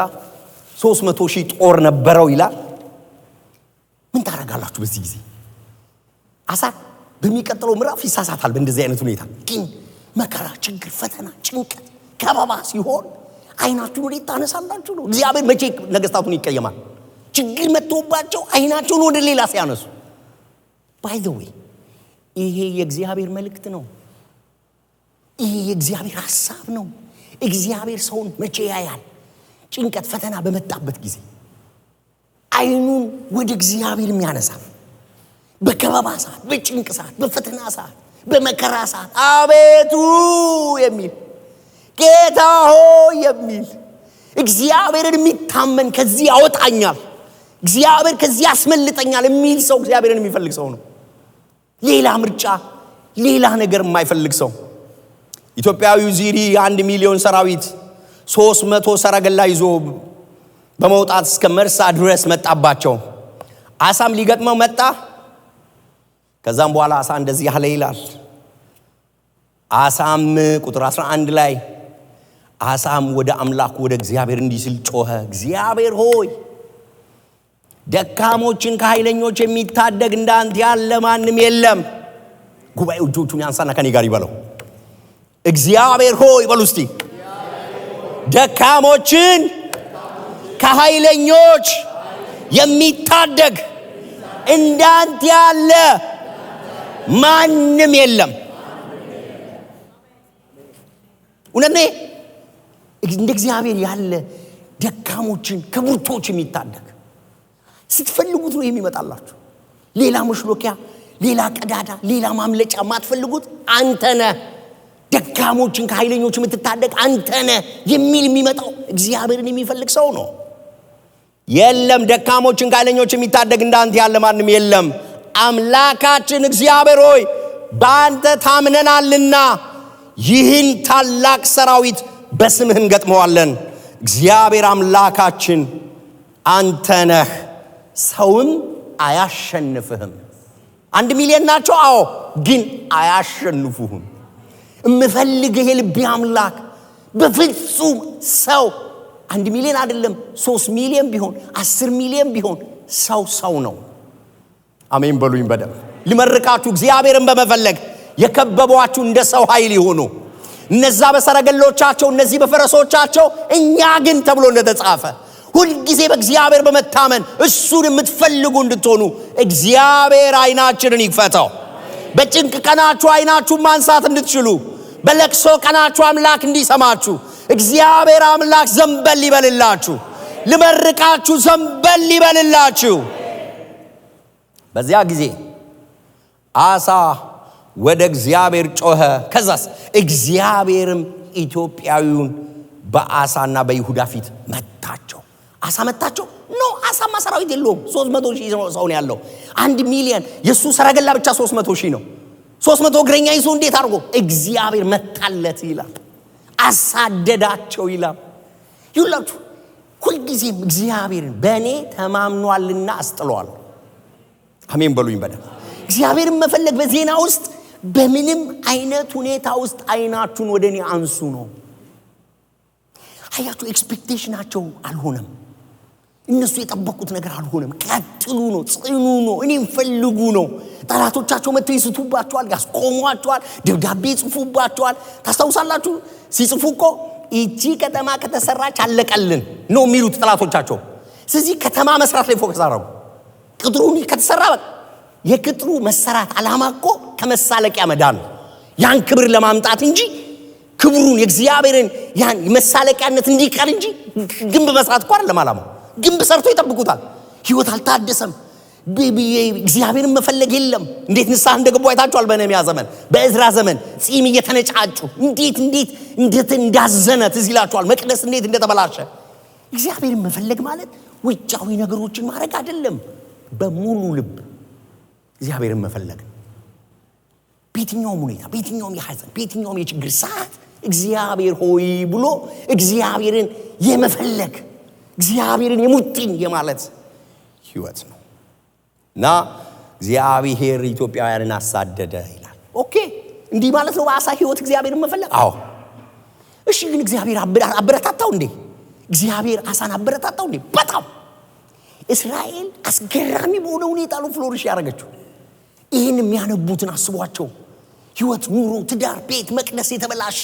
300,000 ጦር ነበረው ይላል። ምን ታረጋላችሁ በዚህ ጊዜ? አሳ በሚቀጥለው ምዕራፍ ይሳሳታል። በእንደዚህ አይነት ሁኔታ ግን መከራ፣ ችግር፣ ፈተና፣ ጭንቀት፣ ከበባ ሲሆን አይናችሁን ወዴት ታነሳላችሁ ነው። እግዚአብሔር መቼ ነገስታቱን ይቀየማል? ችግር መጥቶባቸው አይናቸውን ወደ ሌላ ሲያነሱ። ባይ ዘ ዌይ ይሄ የእግዚአብሔር መልእክት ነው። ይሄ የእግዚአብሔር ሐሳብ ነው። እግዚአብሔር ሰውን መቼ ያያል? ጭንቀት፣ ፈተና በመጣበት ጊዜ አይኑን ወደ እግዚአብሔር የሚያነሳ፣ በከበባ ሰዓት፣ በጭንቅ ሰዓት፣ በፈተና ሰዓት፣ በመከራ ሰዓት አቤቱ የሚል ጌታ ሆይ የሚል እግዚአብሔርን የሚታመን ከዚህ ያወጣኛል፣ እግዚአብሔር ከዚህ ያስመልጠኛል የሚል ሰው እግዚአብሔርን የሚፈልግ ሰው ነው። ሌላ ምርጫ፣ ሌላ ነገር የማይፈልግ ሰው። ኢትዮጵያዊው ዚሪ 1 ሚሊዮን ሰራዊት 300 ሰረገላ ይዞ በመውጣት እስከ መርሳ ድረስ መጣባቸው። አሳም ሊገጥመው መጣ። ከዛም በኋላ አሳ እንደዚህ ያለ ይላል። አሳም ቁጥር 11 ላይ አሳም ወደ አምላኩ ወደ እግዚአብሔር እንዲህ ሲል ጮኸ፣ እግዚአብሔር ሆይ ደካሞችን ከኃይለኞች የሚታደግ እንዳንተ ያለ ማንም የለም። ጉባኤው እጆቹን ያንሳና ከኔ ጋር ይበለው፣ እግዚአብሔር ሆይ በሉ እስቲ። ደካሞችን ከኃይለኞች የሚታደግ እንዳንተ ያለ ማንም የለም። እውነት ነው። እንደ እግዚአብሔር ያለ ደካሞችን ከብርቶች የሚታደግ ስትፈልጉት ነው የሚመጣላችሁ። ሌላ መሽሎኪያ፣ ሌላ ቀዳዳ፣ ሌላ ማምለጫ ማትፈልጉት አንተ ነህ። ደካሞችን ከኃይለኞች የምትታደግ አንተ ነህ የሚል የሚመጣው እግዚአብሔርን የሚፈልግ ሰው ነው። የለም ደካሞችን ከኃይለኞች የሚታደግ እንዳንተ ያለ ማንም የለም። አምላካችን እግዚአብሔር ሆይ በአንተ ታምነናልና ይህን ታላቅ ሰራዊት በስምህ እንገጥመዋለን። እግዚአብሔር አምላካችን አንተ ነህ፣ ሰውም አያሸንፍህም። 1 ሚሊዮን ናቸው፣ አዎ፣ ግን አያሸንፉህም። እምፈልግህ የልቤ አምላክ በፍጹም ሰው 1 ሚሊዮን አይደለም 3 ሚሊዮን ቢሆን 10 ሚሊዮን ቢሆን ሰው ነው። አሜን በሉኝ። በደም ልመርቃችሁ። እግዚአብሔርን በመፈለግ የከበቧችሁ እንደ ሰው ኃይል ይሆኑ። እነዛ በሰረገሎቻቸው፣ እነዚህ በፈረሶቻቸው፣ እኛ ግን ተብሎ እንደተጻፈ ሁልጊዜ በእግዚአብሔር በመታመን እሱን የምትፈልጉ እንድትሆኑ እግዚአብሔር አይናችንን ይክፈተው። በጭንቅ ቀናችሁ አይናችሁን ማንሳት እንድትችሉ፣ በለቅሶ ቀናችሁ አምላክ እንዲሰማችሁ እግዚአብሔር አምላክ ዘንበል ይበልላችሁ። ልመርቃችሁ፣ ዘንበል ይበልላችሁ። በዚያ ጊዜ አሳ ወደ እግዚአብሔር ጮኸ። ከዛስ እግዚአብሔርም ኢትዮጵያዊውን በአሳና በይሁዳ ፊት መታቸው። አሳ መታቸው? ኖ፣ አሳማ ሰራዊት የለውም። 300,000 ሰው ነው ያለው። 1 ሚሊዮን የሱ ሰረገላ ብቻ 300,000 ነው። 300 እግረኛ ይዞ እንዴት አድርጎ እግዚአብሔር መታለት ይላል። አሳደዳቸው ይላል። ይሁላችሁ ሁልጊዜም እግዚአብሔርን በእኔ ተማምኗልና አስጥሏል። አሜን በሉኝ። በደም እግዚአብሔርን መፈለግ በዜና ውስጥ በምንም አይነት ሁኔታ ውስጥ አይናችሁን ወደ እኔ አንሱ ነው። አያችሁ፣ ኤክስፔክቴሽናቸው አልሆነም። እነሱ የጠበቁት ነገር አልሆነም። ቀጥሉ ነው፣ ጽኑ ነው፣ እኔን ፈልጉ ነው። ጠላቶቻቸው መጥተው ይስቱባቸዋል፣ ያስቆሟቸዋል፣ ደብዳቤ ይጽፉባቸዋል። ታስታውሳላችሁ? ሲጽፉ እኮ እቺ ከተማ ከተሰራች አለቀልን ነው የሚሉት ጠላቶቻቸው። ስለዚህ ከተማ መስራት ላይ ፎከስ አደረጉ። ቅጥሩን ከተሰራ የቅጥሩ መሰራት ዓላማ እኮ ከመሳለቂያ መዳን፣ ያን ክብር ለማምጣት እንጂ ክብሩን የእግዚአብሔርን ያን መሳለቂያነት እንዲቀር እንጂ ግንብ መስራት እኮ አይደለም ዓላማው። ግንብ ሰርቶ ይጠብቁታል። ህይወት አልታደሰም፣ እግዚአብሔርን መፈለግ የለም። እንዴት ንስሐ እንደገቡ አይታችኋል። በነህምያ ዘመን፣ በእዝራ ዘመን ጺም እየተነጫጩ እንዴት እንዳዘነ ትዝ ይላችኋል። መቅደስ እንዴት እንደተበላሸ። እግዚአብሔርን መፈለግ ማለት ውጫዊ ነገሮችን ማድረግ አይደለም። በሙሉ ልብ እግዚአብሔርን መፈለግ። በየትኛውም ሁኔታ፣ በየትኛውም የሐዘን፣ በየትኛውም የችግር ሰዓት እግዚአብሔር ሆይ ብሎ እግዚአብሔርን የመፈለግ፣ እግዚአብሔርን የሙጥኝ የማለት ህይወት ነው። እና እግዚአብሔር ኢትዮጵያውያንን አሳደደ ይላል። ኦኬ፣ እንዲህ ማለት ነው በአሳ ህይወት እግዚአብሔርን መፈለግ? አዎ። እሺ፣ ግን እግዚአብሔር አበረታታው እንዴ? እግዚአብሔር አሳን አበረታታው እንዴ? በጣም እስራኤል አስገራሚ በሆነ ሁኔታ ነው ፍሎሪሽ ያደረገችው። ይህን የሚያነቡትን አስቧቸው። ህይወት፣ ኑሮ፣ ትዳር፣ ቤት፣ መቅደስ የተበላሸ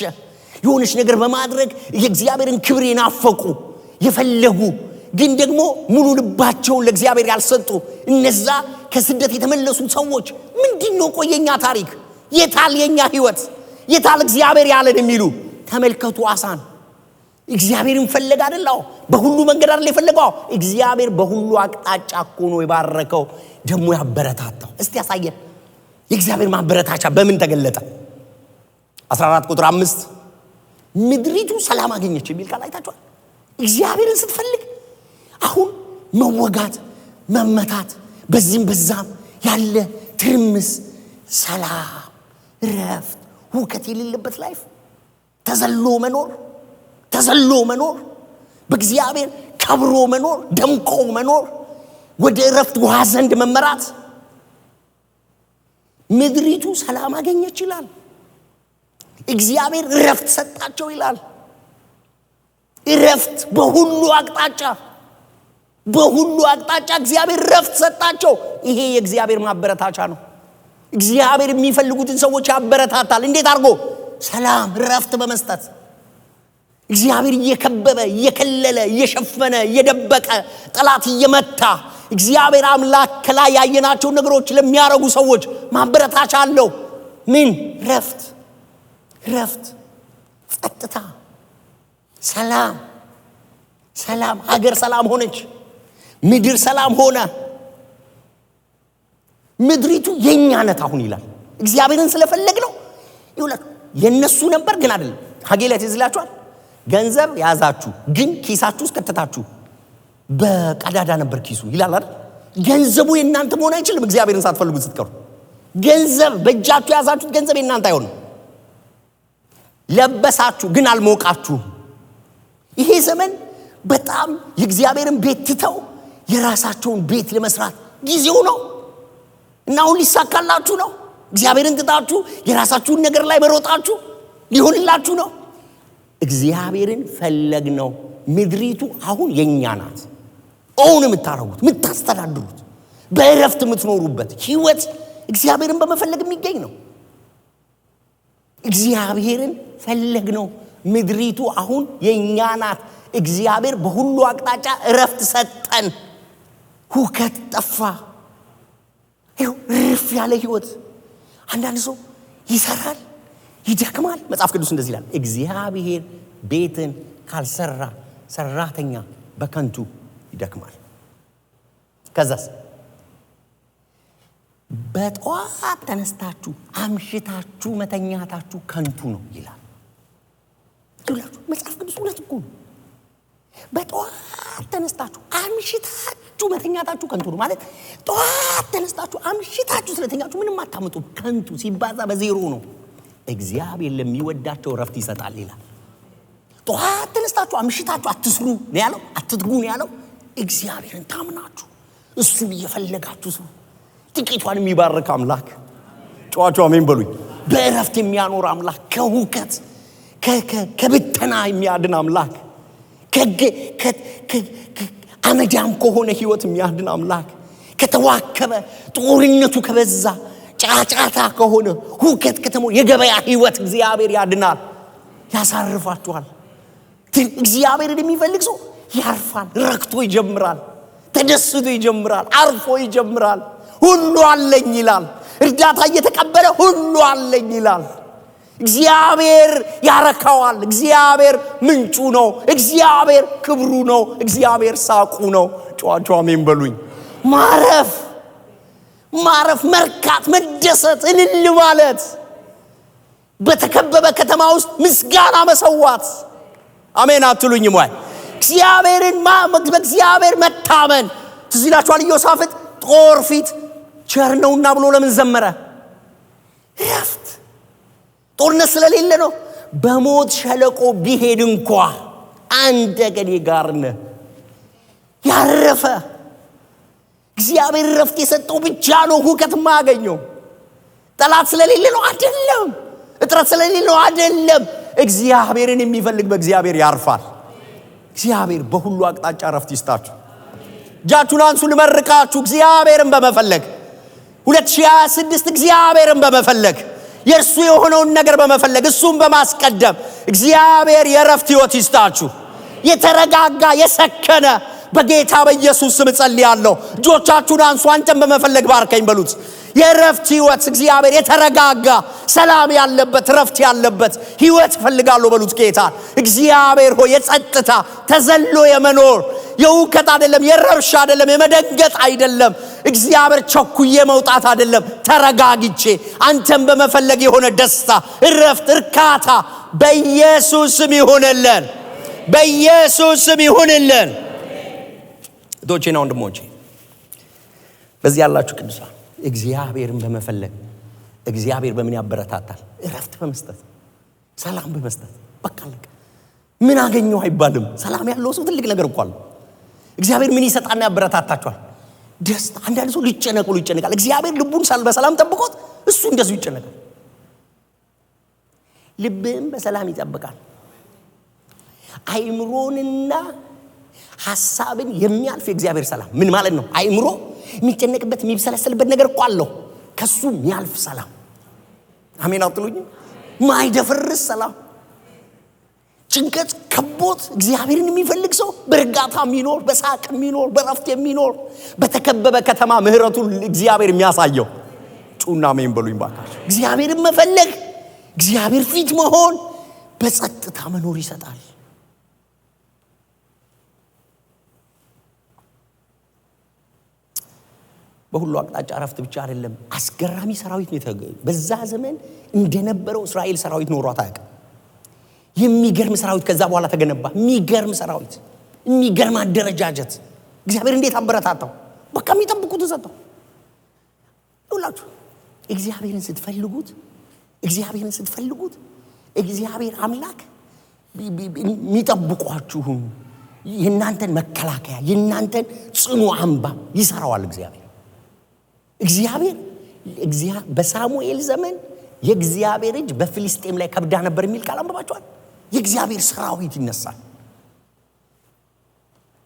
የሆነች ነገር በማድረግ የእግዚአብሔርን ክብር የናፈቁ የፈለጉ ግን ደግሞ ሙሉ ልባቸውን ለእግዚአብሔር ያልሰጡ እነዛ ከስደት የተመለሱ ሰዎች ምንድነው ቆየኛ ታሪክ? የታል የኛ ህይወት? የታል እግዚአብሔር ያለን የሚሉ ተመልከቱ። አሳን እግዚአብሔርን ፈለግ አይደል? በሁሉ መንገድ አይደል የፈለገው? እግዚአብሔር በሁሉ አቅጣጫ እኮ ነው የባረከው፣ ደግሞ ያበረታታው። እስቲ ያሳየን የእግዚአብሔር ማበረታቻ በምን ተገለጠ? 14 ቁጥር 5 ምድሪቱ ሰላም አገኘች የሚል ቃል አይታችኋል። እግዚአብሔርን ስትፈልግ አሁን መወጋት፣ መመታት፣ በዚህም በዛም ያለ ትርምስ፣ ሰላም፣ ረፍት፣ ሁከት የሌለበት ላይፍ፣ ተዘሎ መኖር፣ በእግዚአብሔር ከብሮ መኖር፣ ደምቆ መኖር፣ ወደ ረፍት ውሃ ዘንድ መመራት። ምድሪቱ ሰላም አገኘች ይላል። እግዚአብሔር ረፍት ሰጣቸው ይላል። ረፍት በሁሉ አቅጣጫ እግዚአብሔር ረፍት ሰጣቸው። ይሄ የእግዚአብሔር ማበረታቻ ነው። እግዚአብሔር የሚፈልጉትን ሰዎች ያበረታታል። እንዴት አድርጎ? ሰላም፣ ረፍት በመስጠት። እግዚአብሔር እየከበበ፣ እየከለለ፣ እየሸፈነ፣ እየደበቀ፣ ጠላት እየመታ እግዚአብሔር አምላክ ከላይ ያየናቸው ነገሮች ለሚያረጉ ሰዎች ማበረታቻ አለው። ምን? ረፍት፣ ጸጥታ፣ ሰላም። ሀገር ሰላም ሆነች፣ ምድር ሰላም ሆነ። ምድሪቱ የኛ ናት አሁን ይላል። እግዚአብሔርን ስለፈለግ ነው ይውላል። የነሱ ነበር ግን አይደለም። ሐጌ ላይ ትዝላችኋል። ገንዘብ ያዛችሁ ግን ኪሳችሁ ውስጥ ከተታችሁ በቀዳዳ ነበር ኪሱ ይላል አይደል? ገንዘቡ የናንተ መሆን አይችልም። እግዚአብሔርን ሳትፈልጉ ስትቀሩ ገንዘብ በእጃችሁ ያዛችሁት ገንዘብ የናንተ አይሆንም። ለበሳችሁ ግን አልሞቃችሁ። ይሄ ዘመን በጣም የእግዚአብሔርን ቤት ትተው የራሳቸውን ቤት ለመስራት ጊዜው ነው እና አሁን ሊሳካላችሁ ነው። እግዚአብሔርን ትታችሁ የራሳችሁን ነገር ላይ መሮጣችሁ ሊሆንላችሁ ነው። እግዚአብሔርን ፈለግ ነው። ምድሪቱ አሁን የኛ ናት። አሁን የምታረጉት፣ የምታስተዳድሩት፣ በእረፍት የምትኖሩበት ህይወት እግዚአብሔርን በመፈለግ የሚገኝ ነው። እግዚአብሔርን ፈለግ ነው። ምድሪቱ አሁን የኛ ናት። እግዚአብሔር በሁሉ አቅጣጫ እረፍት ሰጠን። ሁከት ጠፋ። ይኸው እረፍ ያለ ህይወት። አንዳንድ ሰው ይሰራል፣ ይደክማል። መጽሐፍ ቅዱስ እንደዚህ ይላል፣ እግዚአብሔር ቤትን ካልሰራ ሰራተኛ በከንቱ ይደክማል። ከዛስ በጠዋት ተነስታችሁ አምሽታችሁ መተኛታችሁ ከንቱ ነው ይላል። መጽሐፍ ቅዱስ ሁለት እኮ ነው። በጠዋት ተነስታችሁ አምሽታችሁ መተኛታችሁ ከንቱ ነው ማለት ጠዋት ተነስታችሁ አምሽታችሁ ስለተኛችሁ ምንም አታመጡ። ከንቱ ሲባዛ በዜሮ ነው። እግዚአብሔር ለሚወዳቸው ረፍት ይሰጣል ይላል። ጠዋት ተነስታችሁ አምሽታችሁ አትስሩ ነው ያለው፣ አትትጉ ነው ያለው። እግዚአብሔርን ታምናችሁ እሱን እየፈለጋችሁ ሰው ጥቂቷን የሚባርክ አምላክ፣ ጨዋቸው አሜን በሉኝ። በእረፍት የሚያኖር አምላክ፣ ከሁከት ከብተና የሚያድን አምላክ፣ አመዳም ከሆነ ህይወት የሚያድን አምላክ፣ ከተዋከበ ጦርነቱ ከበዛ ጫጫታ ከሆነ ሁከት ከተሞ የገበያ ህይወት እግዚአብሔር ያድናል፣ ያሳርፋችኋል። እግዚአብሔርን የሚፈልግ ሰው ያርፋል፣ ረክቶ ይጀምራል፣ ተደስቶ ይጀምራል፣ አርፎ ይጀምራል። ሁሉ አለኝ ይላል። እርዳታ እየተቀበለ ሁሉ አለኝ ይላል። እግዚአብሔር ያረካዋል። እግዚአብሔር ምንጩ ነው። እግዚአብሔር ክብሩ ነው። እግዚአብሔር ሳቁ ነው። ጨዋቸው አሜን በሉኝ። ማረፍ ማረፍ፣ መርካት፣ መደሰት፣ እልል ማለት፣ በተከበበ ከተማ ውስጥ ምስጋና መሰዋት። አሜን አትሉኝም ወይ? እግዚአብሔርን በእግዚአብሔር መታመን። ትዝ ይላችኋል ኢዮሳፍጥ ጦር ፊት ቸር ነውና ብሎ ለምን ዘመረ? ረፍት። ጦርነት ስለሌለ ነው። በሞት ሸለቆ ቢሄድ እንኳ አንተ ከኔ ጋር ነህ። ያረፈ እግዚአብሔር ረፍት የሰጠው ብቻ ነው ሁከት ማገኘው። ጠላት ስለሌለ ነው አይደለም። እጥረት ስለሌለ ነው አይደለም። እግዚአብሔርን የሚፈልግ በእግዚአብሔር ያርፋል። እግዚአብሔር በሁሉ አቅጣጫ ረፍት ይስጣችሁ። እጃችሁን አንሱ ልመርቃችሁ። እግዚአብሔርን በመፈለግ 2026 እግዚአብሔርን በመፈለግ የእርሱ የሆነውን ነገር በመፈለግ እሱን በማስቀደም እግዚአብሔር የረፍት ሕይወት ይስጣችሁ። የተረጋጋ የሰከነ በጌታ በኢየሱስ ስም ጸልያለሁ። እጆቻችሁን አንሱ። አንተን በመፈለግ ባርከኝ በሉት። የረፍት ሕይወት እግዚአብሔር የተረጋጋ ሰላም ያለበት ረፍት ያለበት ሕይወት ፈልጋለሁ በሉት። ጌታ እግዚአብሔር ሆይ የጸጥታ ተዘሎ የመኖር የውከት አይደለም፣ የረብሻ አይደለም፣ የመደንገጥ አይደለም። እግዚአብሔር ቸኩዬ መውጣት አይደለም፣ ተረጋግቼ አንተን በመፈለግ የሆነ ደስታ፣ ረፍት፣ እርካታ በኢየሱስ ስም ይሁንልን። በኢየሱስ ስም ይሁንልን። እህቶቼና ወንድሞቼ በዚህ ያላችሁ ቅዱሳን እግዚአብሔርን በመፈለግ እግዚአብሔር በምን ያበረታታል? ረፍት በመስጠት ሰላም በመስጠት። በቃ ለካ ምን አገኘው አይባልም። ሰላም ያለው ሰው ትልቅ ነገር እኮ አለ። እግዚአብሔር ምን ይሰጣና ያበረታታቸዋል? ደስታ። አንዳንድ ሰው ይጨነቃል። እግዚአብሔር ልቡን በሰላም ጠብቆት እሱ እንደዚህ ይጨነቃል። ልብም በሰላም ይጠብቃል። አይምሮንና ሐሳብን የሚያልፍ የእግዚአብሔር ሰላም ምን ማለት ነው? አይምሮ የሚጨነቅበት የሚብሰለሰልበት ነገር እኮ አለው። ከሱ የሚያልፍ ሰላም። አሜን አትሉኝ? ማይደፈርስ ሰላም። ጭንቀት ከቦት እግዚአብሔርን የሚፈልግ ሰው በእርጋታ የሚኖር፣ በሳቅ የሚኖር፣ በረፍት የሚኖር፣ በተከበበ ከተማ ምህረቱን እግዚአብሔር የሚያሳየው። ጩና አሜን በሉኝ ባካችሁ። እግዚአብሔርን መፈለግ፣ እግዚአብሔር ፊት መሆን በጸጥታ መኖር ይሰጣል። በሁሉ አቅጣጫ ረፍት ብቻ አይደለም፣ አስገራሚ ሰራዊት ነው። በዛ ዘመን እንደነበረው እስራኤል ሰራዊት ኖሯት አያውቅም። የሚገርም ሰራዊት ከዛ በኋላ ተገነባ። የሚገርም ሰራዊት፣ የሚገርም አደረጃጀት። እግዚአብሔር እንዴት አበረታታው! በቃ የሚጠብቁት ሰጠው። ሁላችሁ እግዚአብሔርን ስትፈልጉት እግዚአብሔር አምላክ የሚጠብቋችሁ የእናንተን መከላከያ የእናንተን ጽኑ አምባ ይሰራዋል። እግዚአብሔር በሳሙኤል ዘመን የእግዚአብሔር እጅ በፍልስጤም ላይ ከብዳ ነበር የሚል ቃል አንብባችኋል። የእግዚአብሔር ሰራዊት ይነሳል።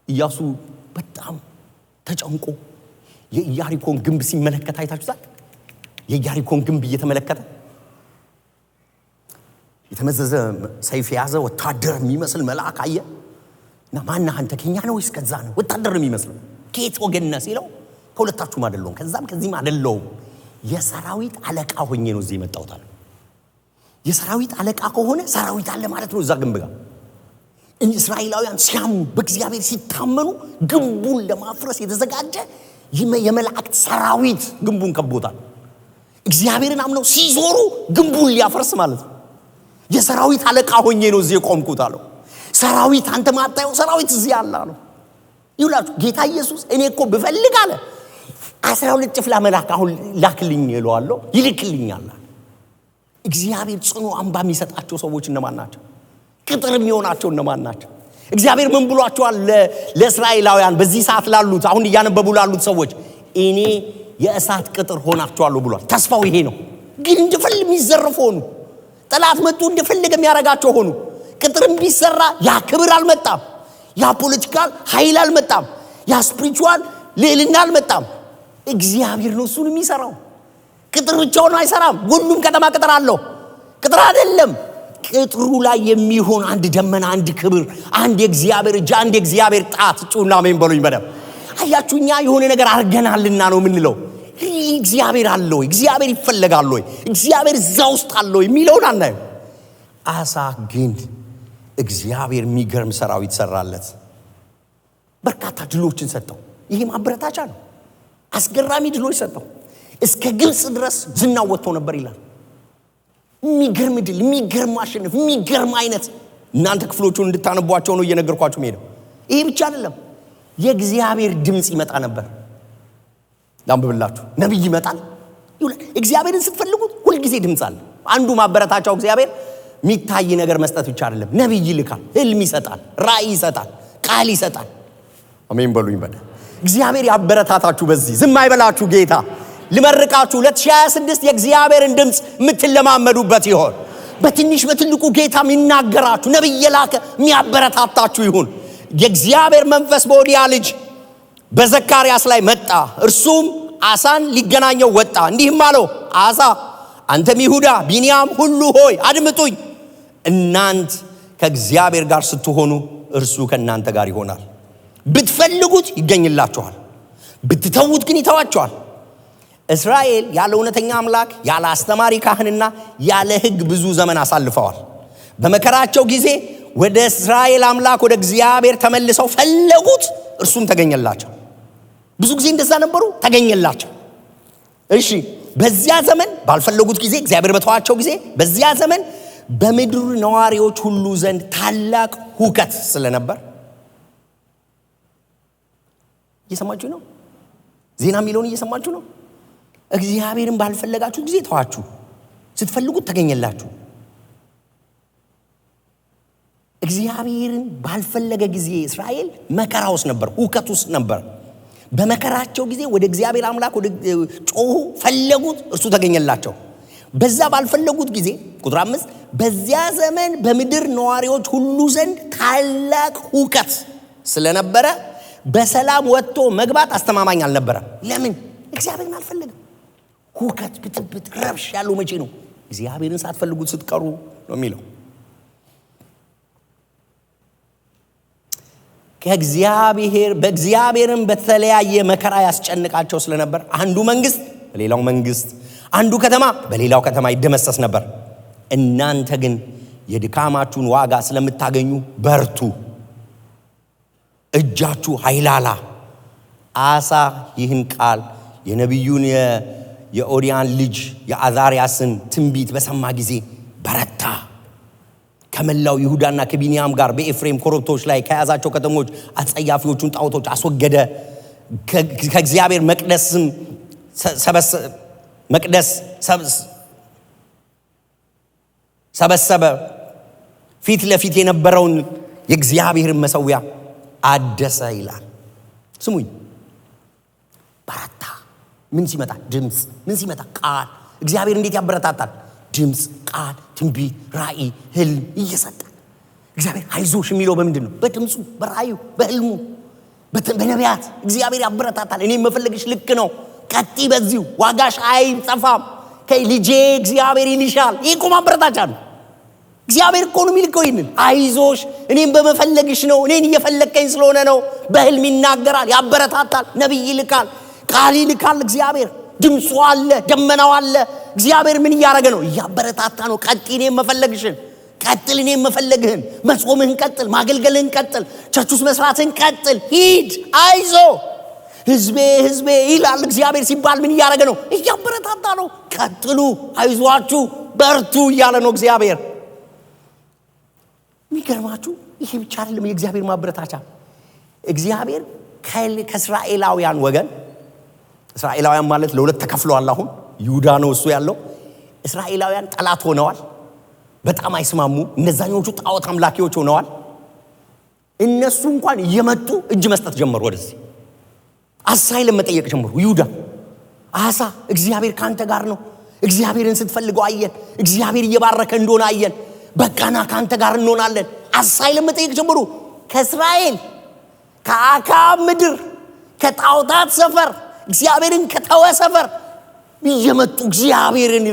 ኢያሱ በጣም ተጨንቆ የኢያሪኮን ግንብ ሲመለከት አይታችሁታል። የኢያሪኮን ግንብ እየተመለከተ የተመዘዘ ሰይፍ የያዘ ወታደር የሚመስል መልአክ አየ እና ማነህ አንተ? ከኛ ነው ወይስ ከዛ ነው? ወታደር ነው የሚመስለው። ከየት ወገን ነህ ሲለው ከሁለታችሁም አይደለሁም ከዛም ከዚህም አይደለሁም፣ የሰራዊት አለቃ ሆኜ ነው እዚህ የመጣሁት አለ። የሰራዊት አለቃ ከሆነ ሰራዊት አለ ማለት ነው እዛ ግንብ ጋር። እስራኤላውያን ሲያሙ በእግዚአብሔር ሲታመኑ ግንቡን ለማፍረስ የተዘጋጀ የመላእክት ሰራዊት ግንቡን ከቦታል። እግዚአብሔርን አምነው ሲዞሩ ግንቡን ሊያፈርስ ማለት ነው። የሰራዊት አለቃ ሆኜ ነው እዚህ የቆምኩት አለው። ሰራዊት አንተ ማታየው ሰራዊት እዚህ አለ አለው። ይውላችሁ ጌታ ኢየሱስ እኔ እኮ ብፈልግ አለ 12 ጭፍላ መልአክ አሁን ላክልኝ ይለዋለሁ፣ ይልክልኛል። እግዚአብሔር ጽኑ አምባ የሚሰጣቸው ሰዎች እነማን ናቸው? ቅጥር የሚሆናቸው እነማን ናቸው? እግዚአብሔር ምን ብሏቸዋል ለእስራኤላውያን? በዚህ ሰዓት ላሉት አሁን እያነበቡ ላሉት ሰዎች እኔ የእሳት ቅጥር ሆናቸዋለሁ ብሏል። ተስፋው ይሄ ነው። ግን እንደፈለገ የሚዘረፉ ሆኑ። ጠላት መጥቶ እንደፈለገ የሚያረጋቸው ሆኑ። ቅጥርም ቢሰራ ያ ክብር አልመጣም፣ ያ ፖለቲካል ኃይል አልመጣም፣ ያ ስፒሪቹዋል ልዕልና አልመጣም። እግዚአብሔር ነው እሱን የሚሰራው። ቅጥር ብቻውን አይሰራም። ሁሉም ከተማ ቅጥር አለው። ቅጥር አይደለም፣ ቅጥሩ ላይ የሚሆን አንድ ደመና፣ አንድ ክብር፣ አንድ የእግዚአብሔር እጅ፣ አንድ የእግዚአብሔር ጣት። ጩና አሜን በሉኝ። በደም አያችሁኛ የሆነ ነገር አርገናልና ነው የምንለው። እግዚአብሔር አለ ወይ? እግዚአብሔር ይፈልጋል ወይ? እግዚአብሔር እዛ ውስጥ አለ ወይ የሚለውን አናየው። አሳ ግን እግዚአብሔር የሚገርም ሰራዊት ሰራለት። በርካታ ድሎችን ሰጠው። ይሄ ማበረታቻ ነው። አስገራሚ ድሎች ሰጠው። እስከ ግብጽ ድረስ ዝናው ወጥቶ ነበር ይላል። የሚገርም ድል፣ የሚገርም ማሸነፍ፣ የሚገርም አይነት እናንተ ክፍሎቹን እንድታነቧቸው ነው እየነገርኳችሁ ሄደው። ይሄ ብቻ አይደለም፣ የእግዚአብሔር ድምጽ ይመጣ ነበር። ላምብብላችሁ፣ ነብይ ይመጣል ይላል። እግዚአብሔርን ስትፈልጉት ሁሉ ጊዜ ድምጽ አለ። አንዱ ማበረታቻው እግዚአብሔር የሚታይ ነገር መስጠት ብቻ አይደለም፣ ነብይ ይልካል፣ ህልም ይሰጣል፣ ራእይ ይሰጣል፣ ቃል ይሰጣል። አሜን በሉኝ። በደ እግዚአብሔር ያበረታታችሁ፣ በዚህ ዝም አይበላችሁ ጌታ። ልመርቃችሁ 2026 የእግዚአብሔርን ድምጽ የምትለማመዱበት ይሆን። በትንሽ በትልቁ ጌታ የሚናገራችሁ ነብይ የላከ የሚያበረታታችሁ ይሁን። የእግዚአብሔር መንፈስ በኦዲያ ልጅ በዘካርያስ ላይ መጣ። እርሱም አሳን ሊገናኘው ወጣ። እንዲህም አለው፣ አሳ አንተም ይሁዳ ቢንያም ሁሉ ሆይ አድምጡኝ። እናንት ከእግዚአብሔር ጋር ስትሆኑ እርሱ ከእናንተ ጋር ይሆናል። ብትፈልጉት ይገኝላችኋል፣ ብትተዉት ግን ይተዋችኋል። እስራኤል ያለ እውነተኛ አምላክ፣ ያለ አስተማሪ ካህንና ያለ ሕግ ብዙ ዘመን አሳልፈዋል። በመከራቸው ጊዜ ወደ እስራኤል አምላክ ወደ እግዚአብሔር ተመልሰው ፈለጉት፣ እርሱም ተገኘላቸው። ብዙ ጊዜ እንደዛ ነበሩ፣ ተገኘላቸው። እሺ፣ በዚያ ዘመን ባልፈለጉት ጊዜ፣ እግዚአብሔር በተዋቸው ጊዜ፣ በዚያ ዘመን በምድር ነዋሪዎች ሁሉ ዘንድ ታላቅ ሁከት ስለነበር፣ እየሰማችሁ ነው? ዜና የሚለውን እየሰማችሁ ነው? እግዚአብሔርን ባልፈለጋችሁ ጊዜ ተዋችሁ፣ ስትፈልጉት ተገኘላችሁ። እግዚአብሔርን ባልፈለገ ጊዜ እስራኤል መከራ ውስጥ ነበር፣ ሁከት ውስጥ ነበር። በመከራቸው ጊዜ ወደ እግዚአብሔር አምላክ ወደ ጮሁ፣ ፈለጉት፣ እርሱ ተገኘላቸው። በዛ ባልፈለጉት ጊዜ ቁጥር 5 በዚያ ዘመን በምድር ነዋሪዎች ሁሉ ዘንድ ታላቅ ሁከት ስለነበረ በሰላም ወጥቶ መግባት አስተማማኝ አልነበረም። ለምን? እግዚአብሔርን አልፈለገም። ሁከት፣ ብጥብጥ፣ ረብሽ ያለው መቼ ነው? እግዚአብሔርን ሳትፈልጉት ስትቀሩ ነው የሚለው። በእግዚአብሔርም በተለያየ መከራ ያስጨንቃቸው ስለነበር አንዱ መንግስት በሌላው መንግስት፣ አንዱ ከተማ በሌላው ከተማ ይደመሰስ ነበር። እናንተ ግን የድካማችሁን ዋጋ ስለምታገኙ በርቱ፣ እጃችሁ ኃይላላ። አሳ ይህን ቃል የነቢዩን የኦዲያን ልጅ የአዛርያስን ትንቢት በሰማ ጊዜ በረታ። ከመላው ይሁዳና ከቢንያም ጋር በኤፍሬም ኮረብቶች ላይ ከያዛቸው ከተሞች አጸያፊዎቹን ጣዖቶች አስወገደ። ከእግዚአብሔር መቅደስ ሰበሰበ። ፊት ለፊት የነበረውን የእግዚአብሔርን መሠዊያ አደሰ ይላል። ስሙኝ፣ በረታ። ምን ሲመጣ? ድምፅ። ምን ሲመጣ? ቃል። እግዚአብሔር እንዴት ያበረታታል? ድምፅ፣ ቃል፣ ትንቢት፣ ራእይ፣ ህልም እየሰጠ እግዚአብሔር አይዞሽ የሚለው በምንድን ነው? በድምፁ፣ በራእዩ፣ በህልሙ፣ በነቢያት እግዚአብሔር ያበረታታል። እኔ መፈለግሽ ልክ ነው፣ ቀጥይ፣ በዚሁ ዋጋሽ አይጠፋም፣ ልጄ እግዚአብሔር ይልሻል። ይህ እኮ ማበረታቻ ነው። እግዚአብሔር እኮ ነው የሚልከው ይህንን። አይዞሽ እኔም በመፈለግሽ ነው፣ እኔን እየፈለግከኝ ስለሆነ ነው። በህልም ይናገራል፣ ያበረታታል፣ ነቢይ ይልካል፣ ቃል ይልካል። እግዚአብሔር ድምፁ አለ፣ ደመናው አለ። እግዚአብሔር ምን እያደረገ ነው? እያበረታታ ነው። ቀጥይ፣ እኔም መፈለግሽን ቀጥል፣ እኔም መፈለግህን፣ መጾምህን ቀጥል፣ ማገልገልህን ቀጥል፣ ቸርች ውስጥ መስራትህን ቀጥል፣ ሂድ፣ አይዞ ህዝቤ ህዝቤ ይላል እግዚአብሔር ሲባል ምን እያደረገ ነው? እያበረታታ ነው። ቀጥሉ፣ አይዟችሁ፣ በርቱ እያለ ነው እግዚአብሔር። የሚገርማችሁ ይሄ ብቻ አይደለም የእግዚአብሔር ማበረታቻ። እግዚአብሔር ከእስራኤላውያን ወገን፣ እስራኤላውያን ማለት ለሁለት ተከፍለዋል። አሁን ይሁዳ ነው እሱ ያለው። እስራኤላውያን ጠላት ሆነዋል፣ በጣም አይስማሙ። እነዛኞቹ ጣዖት አምላኪዎች ሆነዋል። እነሱ እንኳን እየመጡ እጅ መስጠት ጀመሩ። ወደዚህ አሳይለም መጠየቅ ጀመሩ። ይሁዳ አሳ እግዚአብሔር ካንተ ጋር ነው፣ እግዚአብሔርን ስትፈልገው አየን፣ እግዚአብሔር እየባረከ እንደሆነ አየን፣ በቃና ካንተ ጋር እንሆናለን። አሳይለም መጠየቅ ጀመሩ። ከእስራኤል ከአካብ ምድር ከጣዖታት ሰፈር እግዚአብሔርን ከተወ ሰፈር እየመጡ እግዚአብሔርን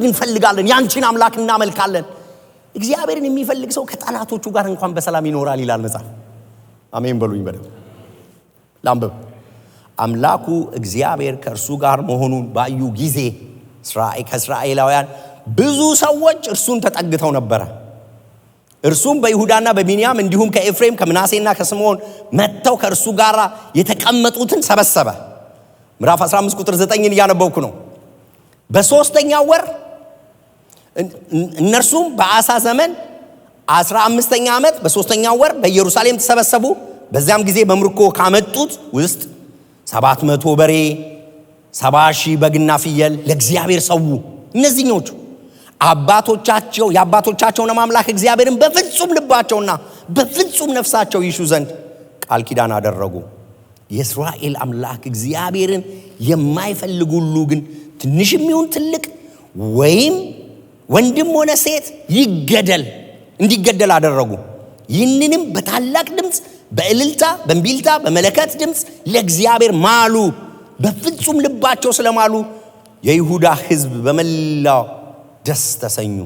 እንፈልጋለን፣ ያንቺን አምላክ እናመልካለን። እግዚአብሔርን የሚፈልግ ሰው ከጠላቶቹ ጋር እንኳን በሰላም ይኖራል ይላል መጽሐፍ። አሜን በሉኝ። በደም ላምበብ። አምላኩ እግዚአብሔር ከእርሱ ጋር መሆኑን ባዩ ጊዜ ከእስራኤላውያን ብዙ ሰዎች እርሱን ተጠግተው ነበረ። እርሱም በይሁዳና በቢንያም እንዲሁም ከኤፍሬም ከምናሴና ከስምዖን መጥተው ከእርሱ ጋር የተቀመጡትን ሰበሰበ። ምዕራፍ 15 ቁጥር 9 እያነበብኩ ነው። በሶስተኛው ወር እነርሱም በአሳ ዘመን 15ኛ ዓመት በሶስተኛው ወር በኢየሩሳሌም ተሰበሰቡ። በዚያም ጊዜ በምርኮ ካመጡት ውስጥ 700 በሬ 70,000 በግና ፍየል ለእግዚአብሔር ሰው። እነዚህኞቹ የአባቶቻቸውን አምላክ እግዚአብሔርን በፍጹም ልባቸውና በፍጹም ነፍሳቸው ይሹ ዘንድ ቃል ኪዳን አደረጉ። የእስራኤል አምላክ እግዚአብሔርን የማይፈልግ ሁሉ ግን ትንሽም ይሁን ትልቅ ወይም ወንድም ሆነ ሴት እንዲገደል አደረጉ። ይህንንም በታላቅ ድምፅ በእልልታ በእምቢልታ በመለከት ድምፅ ለእግዚአብሔር ማሉ። በፍጹም ልባቸው ስለማሉ የይሁዳ ሕዝብ በመላው ደስ ተሰኙ።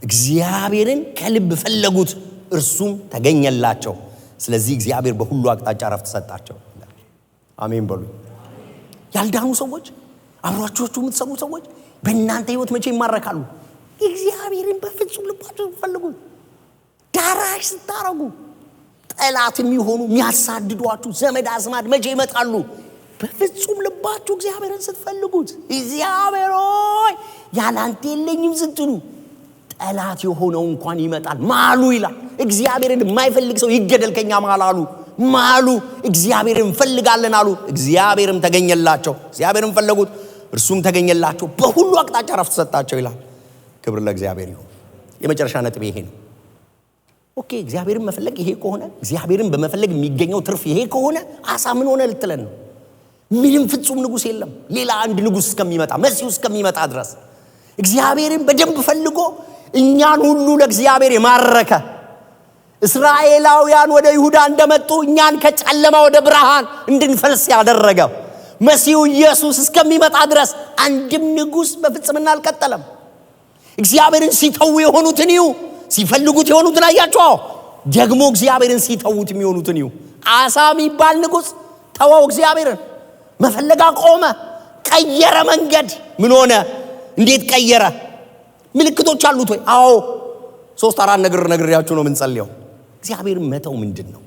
እግዚአብሔርን ከልብ ፈለጉት፣ እርሱም ተገኘላቸው። ስለዚህ እግዚአብሔር በሁሉ አቅጣጫ ረፍት ሰጣቸው። አሜን በሉ። ያልዳኑ ሰዎች፣ አብራችሁት የምትሰሩ ሰዎች በእናንተ ህይወት መቼ ይማረካሉ? እግዚአብሔርን በፍጹም ልባችሁ ፈልጉት። ዳራሽ ስታረጉ ጠላት የሚሆኑ የሚያሳድዷችሁ ዘመድ አዝማድ መቼ ይመጣሉ? በፍጹም ልባችሁ እግዚአብሔርን ስትፈልጉት። እግዚአብሔር ሆይ ያላንተ የለኝም ስትሉ ጠላት የሆነው እንኳን ይመጣል። ማሉ ይላል። እግዚአብሔርን የማይፈልግ ሰው ይገደል ከኛ መሃል አሉ። ማሉ። እግዚአብሔርን ፈልጋለን አሉ። እግዚአብሔርም ተገኘላቸው። እግዚአብሔርን ፈለጉት፣ እርሱም ተገኘላቸው። በሁሉ አቅጣጫ ረፍት ሰጣቸው ይላል። ክብር ለእግዚአብሔር ይሁን። የመጨረሻ ነጥብ ይሄ ነው። ኦኬ፣ እግዚአብሔርን መፈለግ ይሄ ከሆነ፣ እግዚአብሔርን በመፈለግ የሚገኘው ትርፍ ይሄ ከሆነ አሳ ምን ሆነ ልትለን ነው? ምንም ፍጹም ንጉስ የለም ሌላ አንድ ንጉስ እስከሚመጣ መሲሁ እስከሚመጣ ድረስ እግዚአብሔርን በደንብ ፈልጎ እኛን ሁሉ ለእግዚአብሔር የማረከ እስራኤላውያን ወደ ይሁዳ እንደመጡ እኛን ከጨለማ ወደ ብርሃን እንድንፈልስ ያደረገ መሲሁ ኢየሱስ እስከሚመጣ ድረስ አንድም ንጉስ በፍጽምና አልቀጠለም። እግዚአብሔርን ሲተው የሆኑትን ይሁ ሲፈልጉት የሆኑትን አያቸው። ደግሞ እግዚአብሔርን ሲተውት የሚሆኑትን ይሁ አሳ የሚባል ንጉስ ተወው፣ እግዚአብሔርን መፈለግ አቆመ፣ ቀየረ መንገድ። ምን ሆነ? እንዴት ቀየረ? ምልክቶች አሉት ወይ? አዎ፣ 3-4 ነገር ነግሬያችሁ ነው የምንጸልየው። እግዚአብሔርን መተው ምንድነው?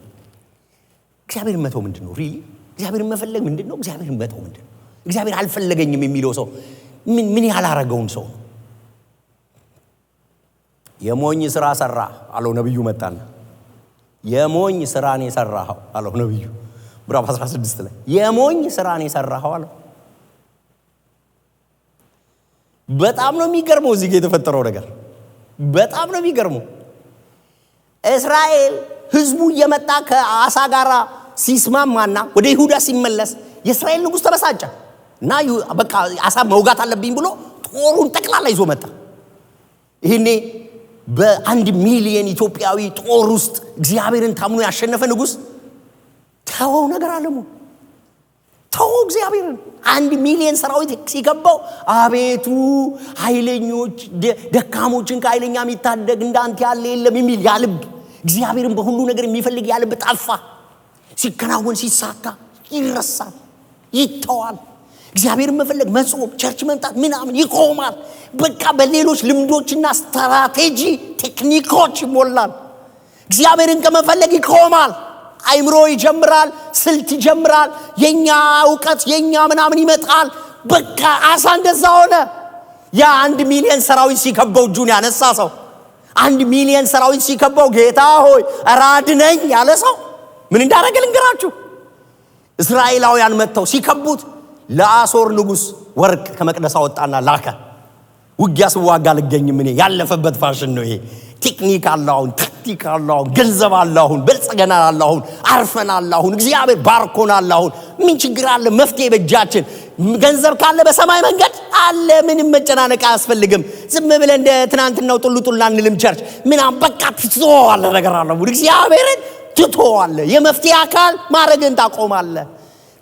እግዚአብሔርን መተው ምንድነው? ሪሊ እግዚአብሔርን መፈለግ ምንድነው? እግዚአብሔርን መተው ምንድነው? እግዚአብሔር አልፈለገኝም የሚለው ሰው ምን ያላረገውን ሰው ነው? የሞኝ ስራ ሰራ አለው ነብዩ መጣና፣ የሞኝ ስራን የሰራው አለው ነብዩ ምዕራፍ 16 ላይ የሞኝ ስራን የሰራው አለው። በጣም ነው የሚገርመው እዚህ ጋር የተፈጠረው ነገር በጣም ነው የሚገርመው። እስራኤል ህዝቡ እየመጣ ከአሳ ጋራ ሲስማማና ወደ ይሁዳ ሲመለስ የእስራኤል ንጉስ ተበሳጨ እና በቃ አሳ መውጋት አለብኝ ብሎ ጦሩን ጠቅላላ ይዞ መጣ። ይሄኔ በ1 ሚሊዮን ኢትዮጵያዊ ጦር ውስጥ እግዚአብሔርን ታምኖ ያሸነፈ ንጉስ ተወው ነገር አለሙ ተወው እግዚአብሔርን 1 ሚሊዮን ሰራዊት ሲገባው አቤቱ ኃይለኞች ደካሞችን ከኃይለኛ የሚታደግ እንዳንተ ያለ የለም የሚል ያልብ እግዚአብሔርን በሁሉ ነገር የሚፈልግ ያልብ ጠፋ። ሲከናወን ሲሳካ ይረሳል፣ ይተዋል። እግዚአብሔርን መፈለግ መጾም፣ ቸርች መምጣት ምናምን ይቆማል። በቃ በሌሎች ልምዶችና ስትራቴጂ ቴክኒኮች ይሞላል። እግዚአብሔርን ከመፈለግ ይቆማል። አይምሮ ይጀምራል፣ ስልት ይጀምራል፣ የኛ ዕውቀት የኛ ምናምን ይመጣል። በቃ አሳ እንደዛ ሆነ። ያ 1 ሚሊዮን ሰራዊት ሲከበው እጁን ያነሳ ሰው 1 ሚሊዮን ሰራዊት ሲከበው ጌታ ሆይ አራድነኝ ያለ ሰው ምን እንዳደረገ ልንገራችሁ። እስራኤላውያን መጥተው ሲከቡት ለአሶር ንጉስ ወርቅ ከመቅደስ አወጣና ላከ። ውጊያ ሲዋጋ ልገኝም እኔ ያለፈበት ፋሽን ነው ይሄ። ቴክኒክ አለው፣ ታክቲክ አለው፣ ገንዘብ አለው፣ በልጽገና አለው፣ አርፈና አለው፣ እግዚአብሔር ባርኮና አለው። ምን ችግር አለ? መፍትሄ በእጃችን። ገንዘብ ካለ በሰማይ መንገድ አለ። ምንም መጨናነቅ አያስፈልግም። ዝም ብለን እንደ ትናንትናው ጥሉጥሉና እንልም ቸርች ምናም በቃ ትተዋለ ነገር አለው። እግዚአብሔርን ትተዋለ። የመፍትሄ አካል ማረግን ታቆማለ።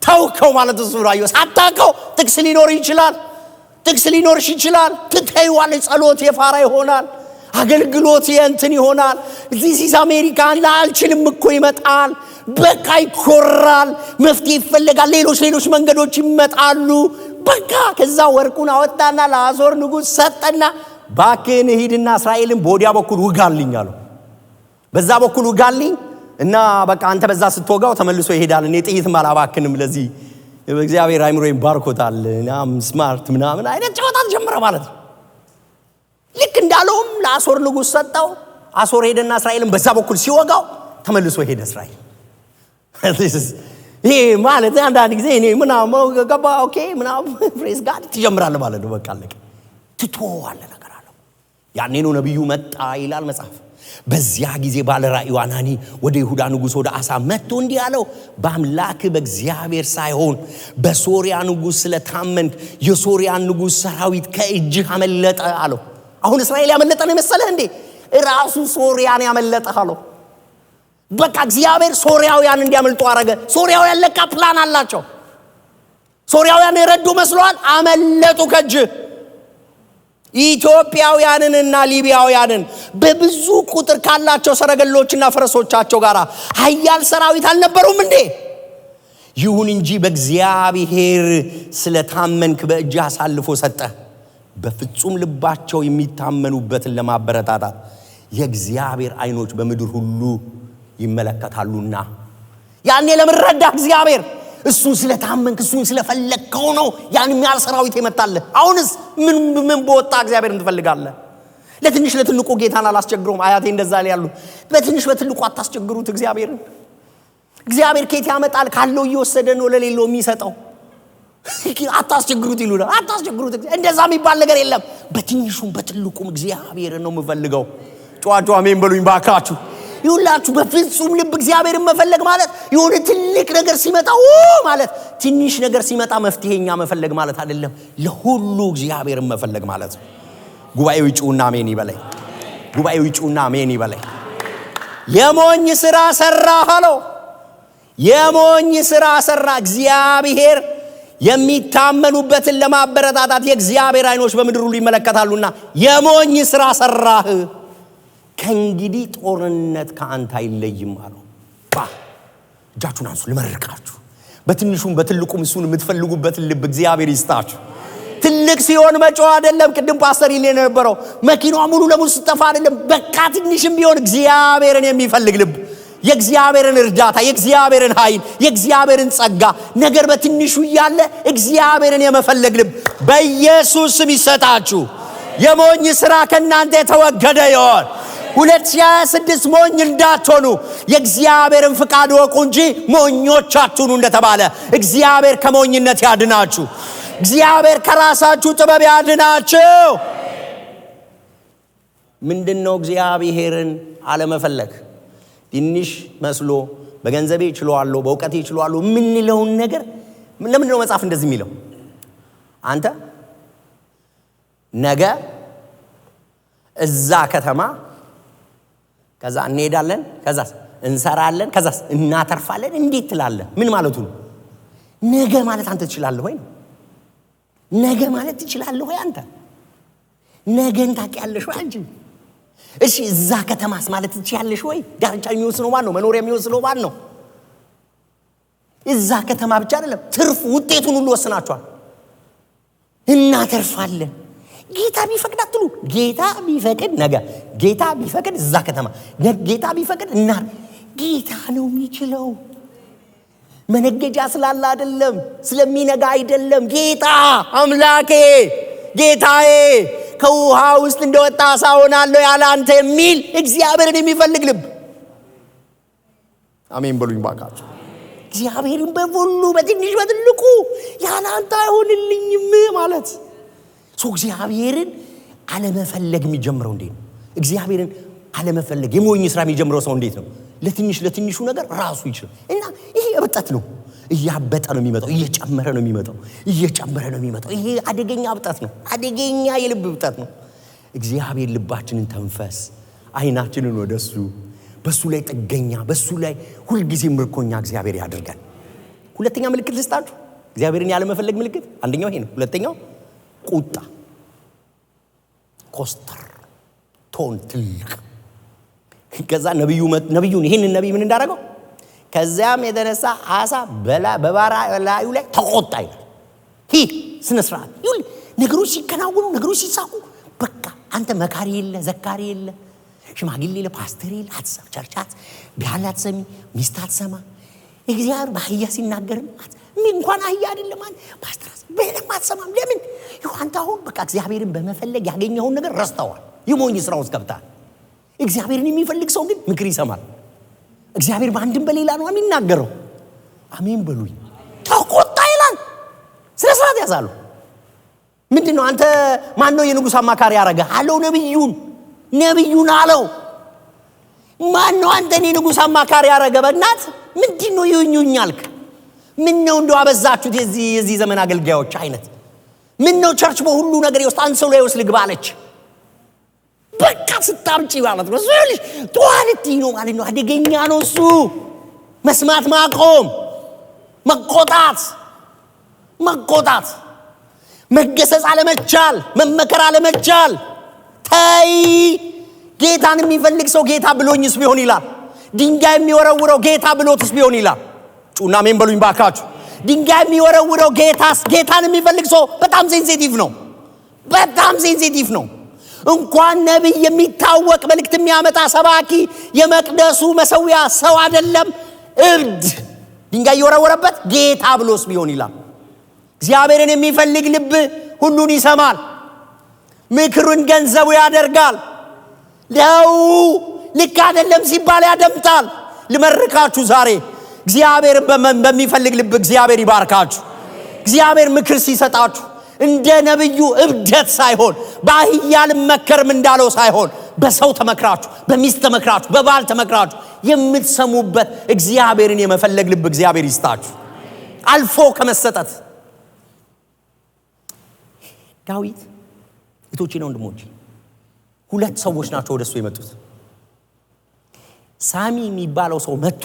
ተውከው ማለት እሱ ነው። ሳታውቀው ጥቅስ ሊኖር ይችላል፣ ጥቅስ ሊኖርሽ ይችላል። ትተይዋለ። ጸሎት የፋራ ይሆናል፣ አገልግሎት የእንትን ይሆናል። እዚህ አሜሪካን ላልችልም እኮ ይመጣል። በቃ ይኮራል፣ መፍትሄ ይፈልጋል። ሌሎች መንገዶች ይመጣሉ። በቃ ከዛ ወርቁን አወጣና ለአሶር ንጉስ ሰጠና ባክን ሂድና እስራኤልን በወዲያ በኩል ውጋልኝ አለው። በዛ በኩል ውጋልኝ እና በቃ አንተ በዛ ስትወጋው ተመልሶ ይሄዳል። እኔ ጥይትም አላባክንም። ለዚህ እግዚአብሔር አይምሮዬን ባርኮታል። እናም ስማርት ምናምን አይነት ጨዋታ ጀመረ። ማለት ነው። ልክ እንዳለውም ለአሶር ንጉስ ሰጣው። አሶር ሄደና እስራኤልን በዛ በኩል ሲወጋው ተመልሶ ሄደ እስራኤል። ይሄ ማለት አንዳንድ ጊዜ እኔ ምናምን ገባ ኦኬ ምናምን ፕሬዝ ጋድ ትጀምራለህ ማለት ነው። በቃ አለቀ። ትቶዋለ ነገር አለው። ያኔ ነው ነብዩ መጣ ይላል መጽሐፍ። በዚያ ጊዜ ባለ ራእዩ አናኒ ወደ ይሁዳ ንጉስ ወደ አሳ መጥቶ እንዲህ አለው፣ በአምላክ በእግዚአብሔር ሳይሆን በሶሪያ ንጉስ ስለታመንክ የሶሪያን ንጉስ ሰራዊት ከእጅህ አመለጠ አለው። አሁን እስራኤል ያመለጠ ነው መሰለህ እንዴ? ራሱ ሶሪያን ያመለጠ አለው። በቃ እግዚአብሔር ሶሪያውያን እንዲያመልጡ አረገ። ሶሪያውያን ለካ ፕላን አላቸው። ሶሪያውያን የረዱ መስሏል፣ አመለጡ ከእጅ። ኢትዮጵያውያንንና ሊቢያውያንን በብዙ ቁጥር ካላቸው ሰረገሎችና ፈረሶቻቸው ጋር ኃያል ሰራዊት አልነበሩም እንዴ? ይሁን እንጂ በእግዚአብሔር ስለታመንክ በእጅ አሳልፎ ሰጠ። በፍጹም ልባቸው የሚታመኑበትን ለማበረታታት የእግዚአብሔር አይኖች በምድር ሁሉ ይመለከታሉና። ያኔ ለምን ረዳ እግዚአብሔር? እሱን ስለታመንክ እሱን ስለፈለግከው ነው ያን የሚያል ሰራዊት የመጣልህ። አሁንስ ምን በወጣ እግዚአብሔርን ትፈልጋለህ? ለትንሽ ለትልቁ ጌታን አላስቸግረውም። አያቴ እንደዛ ላይ ያሉ በትንሽ በትልቁ አታስቸግሩት እግዚአብሔርን። እግዚአብሔር ከየት ያመጣል? ካለው እየወሰደ ነው ለሌለው የሚሰጠው። አታስቸግሩት ይሉና አታስቸግሩት። እንደዛ የሚባል ነገር የለም። በትንሹም በትልቁም እግዚአብሔርን ነው የምፈልገው። ጨዋታ አሜን በሉኝ ባካችሁ። ይሁላችሁ በፍጹም ልብ እግዚአብሔርን መፈለግ ማለት የሆነ ትልቅ ነገር ሲመጣ ማለት ትንሽ ነገር ሲመጣ መፍትሄኛ መፈለግ ማለት አይደለም። ለሁሉ እግዚአብሔርን መፈለግ ማለት ነው። ጉባኤው ይጩና አሜን ይበለኝ። ጉባኤው ይጩና አሜን ይበለኝ። የሞኝ ስራ ሰራ አለው። የሞኝ ስራ ሰራ። እግዚአብሔር የሚታመኑበትን ለማበረታታት የእግዚአብሔር አይኖች በምድር ሁሉ ይመለከታሉና የሞኝ ስራ ሰራህ። ከእንግዲህ ጦርነት ከአንተ አይለይም አለው። እጃችሁን አንሱ ልመርቃችሁ። በትንሹም በትልቁም እሱን የምትፈልጉበትን ልብ እግዚአብሔር ይስጣችሁ። ትልቅ ሲሆን መጮህ አይደለም። ቅድም ፓስተር ይል የነበረው መኪናዋ ሙሉ ለሙሉ ስጠፋ አይደለም። በቃ ትንሽም ቢሆን እግዚአብሔርን የሚፈልግ ልብ፣ የእግዚአብሔርን እርዳታ፣ የእግዚአብሔርን ኃይል፣ የእግዚአብሔርን ጸጋ ነገር በትንሹ እያለ እግዚአብሔርን የመፈለግ ልብ በኢየሱስ ስም ይሰጣችሁ። የሞኝ ስራ ከእናንተ የተወገደ ይሆን። 2026 ሞኝ እንዳትሆኑ የእግዚአብሔርን ፍቃድ ወቁ እንጂ ሞኞች አትሁኑ እንደተባለ እግዚአብሔር ከሞኝነት ያድናችሁ። እግዚአብሔር ከራሳችሁ ጥበብ ያድናችሁ። ምንድነው እግዚአብሔርን አለመፈለግ? ትንሽ መስሎ በገንዘቤ ይችላልው በእውቀቴ ይችላልው ምንለውን ነገር ለምንድነው መጽሐፍ እንደዚህ የሚለው? አንተ ነገ እዛ ከተማ ከዛ እንሄዳለን፣ ከዛ እንሰራለን፣ ከዛ እናተርፋለን እንዴት ትላለህ? ምን ማለቱ ነው? ነገ ማለት አንተ ትችላለህ ወይ? ነገ ማለት ትችላለህ ወይ? አንተ ነገን ታውቂያለሽ ወይ አንቺ? እሺ እዛ ከተማስ ማለት ትችያለሽ ወይ? ዳርቻ የሚወስነው ማን ነው? መኖሪያ የሚወስነው ማን ነው? እዛ ከተማ ብቻ አይደለም ትርፍ ውጤቱን ሁሉ ወስናችኋል። እናተርፋለን ጌታ ቢፈቅድ አትሉ? ጌታ ቢፈቅድ ነገ፣ ጌታ ቢፈቅድ እዛ ከተማ፣ ጌታ ቢፈቅድ እና ጌታ ነው የሚችለው። መነገጃ ስላለ አይደለም፣ ስለሚነጋ አይደለም። ጌታ አምላኬ ጌታዬ ከውሃ ውስጥ እንደወጣ ዓሣ ሆናለሁ ያለ አንተ የሚል እግዚአብሔርን የሚፈልግ ልብ አሜን በሉኝ ባካችሁ። እግዚአብሔርን በሁሉ በትንሽ በትልቁ ያለ አንተ አይሆንልኝም ማለት ሰው እግዚአብሔርን አለመፈለግ የሚጀምረው እንዴት ነው? እግዚአብሔርን አለመፈለግ የሞኝ ስራ የሚጀምረው ሰው እንዴት ነው? ለትንሹ ነገር ራሱ ይችላል እና ይሄ እብጠት ነው። እያበጠ ነው የሚመጣው፣ እየጨመረ ነው የሚመጣው፣ እየጨመረ ነው የሚመጣው። ይሄ አደገኛ እብጠት ነው፣ አደገኛ የልብ እብጠት ነው። እግዚአብሔር ልባችንን ተንፈስ፣ አይናችንን ወደሱ፣ በሱ ላይ ጥገኛ፣ በሱ ላይ ሁልጊዜ ምርኮኛ እግዚአብሔር ያድርጋል። ሁለተኛ ምልክት ልስጣችሁ፣ እግዚአብሔርን ያለመፈለግ ምልክት። አንደኛው ይሄ ነው። ሁለተኛው ቁጣ፣ ኮስተር፣ ቶን ትልቅ። ከዛ ነብዩን ይሄንን ነብይ ምን እንዳደረገው ከዚያም የተነሳ ዓሣ በባራዩ ላይ ተቆጣ ይላል። ይህ ስነ ስርዓት ይሁን። ነገሮች ሲከናወኑ፣ ነገሮች ሲሳኩ በቃ አንተ መካሪ የለ፣ ዘካሪ የለ፣ ሽማግሌ የለ፣ ፓስተር የለ፣ አትሰማ፣ ቸርቻት ቢያላ አትሰሚ፣ ሚስት አትሰማ። እግዚአብሔር በአህያ ሲናገርም ምን እንኳን አህያ አይደለም ማለት ፓስተር በለም አትሰማም። ለምን አንተ አሁን በቃ እግዚአብሔርን በመፈለግ ያገኘውን ነገር ረስተዋል። የሞኝ ስራ ውስጥ ገብተሃል። እግዚአብሔርን የሚፈልግ ሰው ግን ምክር ይሰማል። እግዚአብሔር በአንድም በሌላ ነው የሚናገረው። አሜን በሉኝ። ተቆጣ ይላል። ስለ ስርዓት ያዛሉ። ምንድነው አንተ ማን ነው የንጉሥ አማካሪ ያረጋ አለው? ነብዩን አለው። ማን ነው አንተ የንጉሥ አማካሪ ያረጋ? በእናት ምንድነው ይሁኝኛልክ? ምን ነው እንደው አበዛችሁት የዚህ ዘመን አገልጋዮች አይነት። ምን ነው ቸርች በሁሉ ነገር ይወስድ አንሰው ላይ ይወስድ ልግባለች። በቃ ስታምጪ ማለት ነው። ስለዚህ ጧልቲ ነው ማለት ነው። አደገኛ ነው እሱ። መስማት ማቆም፣ መቆጣት፣ መገሰጽ አለመቻል፣ መመከር አለመቻል። ታይ ጌታን የሚፈልግ ሰው ጌታ ብሎኝስ ቢሆን ይላል። ድንጋይ የሚወረውረው ጌታ ብሎትስ ቢሆን ይላል። ጩና ምን በሉኝ ባካችሁ። ድንጋይ የሚወረውረው ጌታን የሚፈልግ ሰው በጣም ሴንሲቲቭ ነው። እንኳን ነብይ የሚታወቅ መልእክት የሚያመጣ ሰባኪ የመቅደሱ መሰዊያ ሰው አይደለም፣ እብድ ድንጋይ የወረወረበት ጌታ ብሎስ ቢሆን ይላል። እግዚአብሔርን የሚፈልግ ልብ ሁሉን ይሰማል፣ ምክሩን ገንዘቡ ያደርጋል፣ ልክ አይደለም ሲባል ያደምጣል። ልመርካችሁ ዛሬ እግዚአብሔርን በሚፈልግ ልብ እግዚአብሔር ይባርካችሁ። እግዚአብሔር ምክር ሲሰጣችሁ እንደ ነብዩ እብደት ሳይሆን በአህያል መከርም እንዳለው ሳይሆን በሰው ተመክራችሁ፣ በሚስት ተመክራችሁ፣ በባል ተመክራችሁ የምትሰሙበት እግዚአብሔርን የመፈለግ ልብ እግዚአብሔር ይስጣችሁ። አልፎ ከመሰጠት ዳዊት እቶቼና ወንድሞቼ ሁለት ሰዎች ናቸው ወደሱ የመጡት። ሳሚ የሚባለው ሰው መጥቶ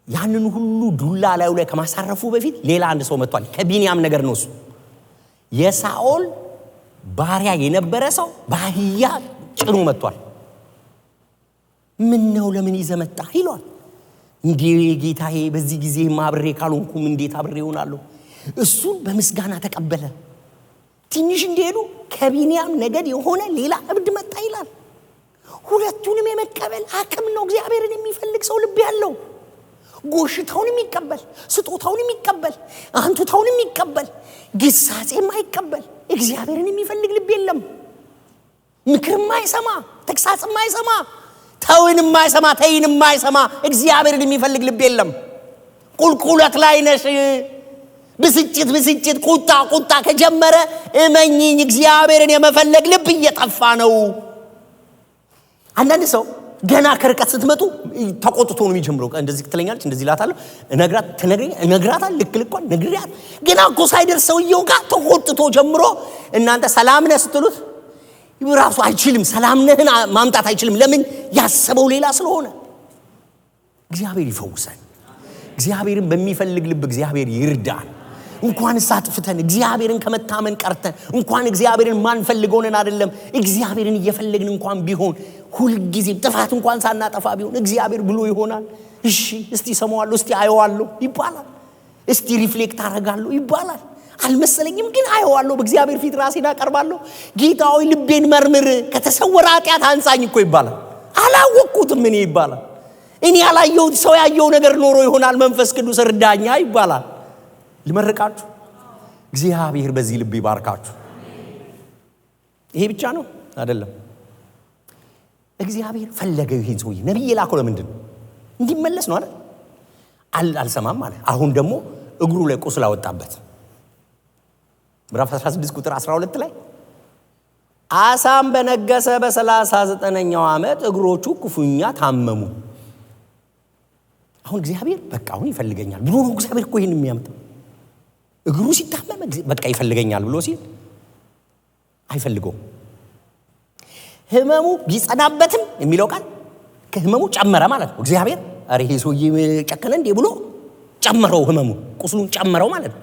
ያንን ሁሉ ዱላ ላዩ ላይ ከማሳረፉ በፊት ሌላ አንድ ሰው መጥቷል። ከቢንያም ነገር ነው እሱ። የሳኦል ባሪያ የነበረ ሰው በአህያ ጭኖ መጥቷል። ምን ነው ለምን ይዘመጣ ይሏል። እንዴ ጌታዬ በዚህ ጊዜ ማብሬ ካልሆንኩም እንዴት አብሬ ሆናለሁ? እሱን በምስጋና ተቀበለ። ትንሽ እንደሄዱ ከቢንያም ነገድ የሆነ ሌላ እብድ መጣ ይላል። ሁለቱንም የመቀበል አቅም ነው እግዚአብሔርን የሚፈልግ ሰው ልብ ያለው። ጎሽታውን የሚቀበል፣ ስጦታውን የሚቀበል፣ አንቱታውን የሚቀበል፣ ግሳጼ የማይቀበል እግዚአብሔርን የሚፈልግ ልብ የለም። ምክር የማይሰማ፣ ተግሳጽ የማይሰማ፣ ተውን የማይሰማ፣ ተይን የማይሰማ እግዚአብሔርን የሚፈልግ ልብ የለም። ቁልቁለት ላይ ነሽ። ብስጭት፣ ቁጣ ከጀመረ እመኚኝ እግዚአብሔርን የመፈለግ ልብ እየጠፋ ነው። አንዳንድ ሰው ገና ከርቀት ስትመጡ ተቆጥቶ ነው የሚጀምረው። እንደዚህ ትለኛለች፣ እንደዚህ ላታለሁ፣ እነግራታለሁ፣ ልክልኳን ነግሪያት። ገና እኮ ሳይደርስ ሰውየው ጋር ተቆጥቶ ጀምሮ እናንተ ሰላም ነህ ስትሉት ራሱ አይችልም፣ ሰላም ነህን ማምጣት አይችልም። ለምን? ያሰበው ሌላ ስለሆነ። እግዚአብሔር ይፈውሰን። እግዚአብሔርን በሚፈልግ ልብ እግዚአብሔር ይርዳን። እንኳን ሳጥፍተን እግዚአብሔርን ከመታመን ቀርተን እንኳን እግዚአብሔርን ማንፈልግ ሆነን አይደለም፣ እግዚአብሔርን እየፈለግን እንኳን ቢሆን ሁሉ ጊዜ ጥፋት እንኳን ሳናጠፋ ቢሆን እግዚአብሔር ብሎ ይሆናል። እሺ እስቲ ሰማዋለሁ፣ እስቲ አየዋለሁ ይባላል። እስቲ ሪፍሌክት አደርጋለሁ ይባላል። አልመሰለኝም ግን አየዋለሁ፣ በእግዚአብሔር ፊት ራሴን አቀርባለሁ። ጌታ ሆይ ልቤን መርምር፣ ከተሰወረ ኃጢአት አንጻኝ እኮ ይባላል። አላወቅኩትም እኔ ይባላል። እኔ ያላየሁት ሰው ያየው ነገር ኖሮ ይሆናል። መንፈስ ቅዱስ እርዳኛ ይባላል። ልመርቃችሁ፣ እግዚአብሔር በዚህ ልብ ይባርካችሁ። ይሄ ብቻ ነው አይደለም። እግዚአብሔር ፈለገው ይሄን ሰውዬ። ነብይ የላከው ለምንድን ነው? እንዲመለስ ነው አይደል? አልሰማም ማለት። አሁን ደግሞ እግሩ ላይ ቁስል አወጣበት። ምዕራፍ 16 ቁጥር 12 ላይ አሳም በነገሰ በ39ኛው ዓመት እግሮቹ ክፉኛ ታመሙ። አሁን እግዚአብሔር በቃ አሁን ይፈልገኛል ብሎ ነው እግዚአብሔር እኮ ይሄን የሚያመጣው። እግሩ ሲታመም በቃ ይፈልገኛል ብሎ ሲል አይፈልገውም። ህመሙ ቢጸናበትም የሚለው ቃል ከህመሙ ጨመረ ማለት ነው። እግዚአብሔር አረ ይሄ ሰውዬ ጨከነ እንዴ ብሎ ጨመረው፣ ህመሙ ቁስሉን ጨመረው ማለት ነው።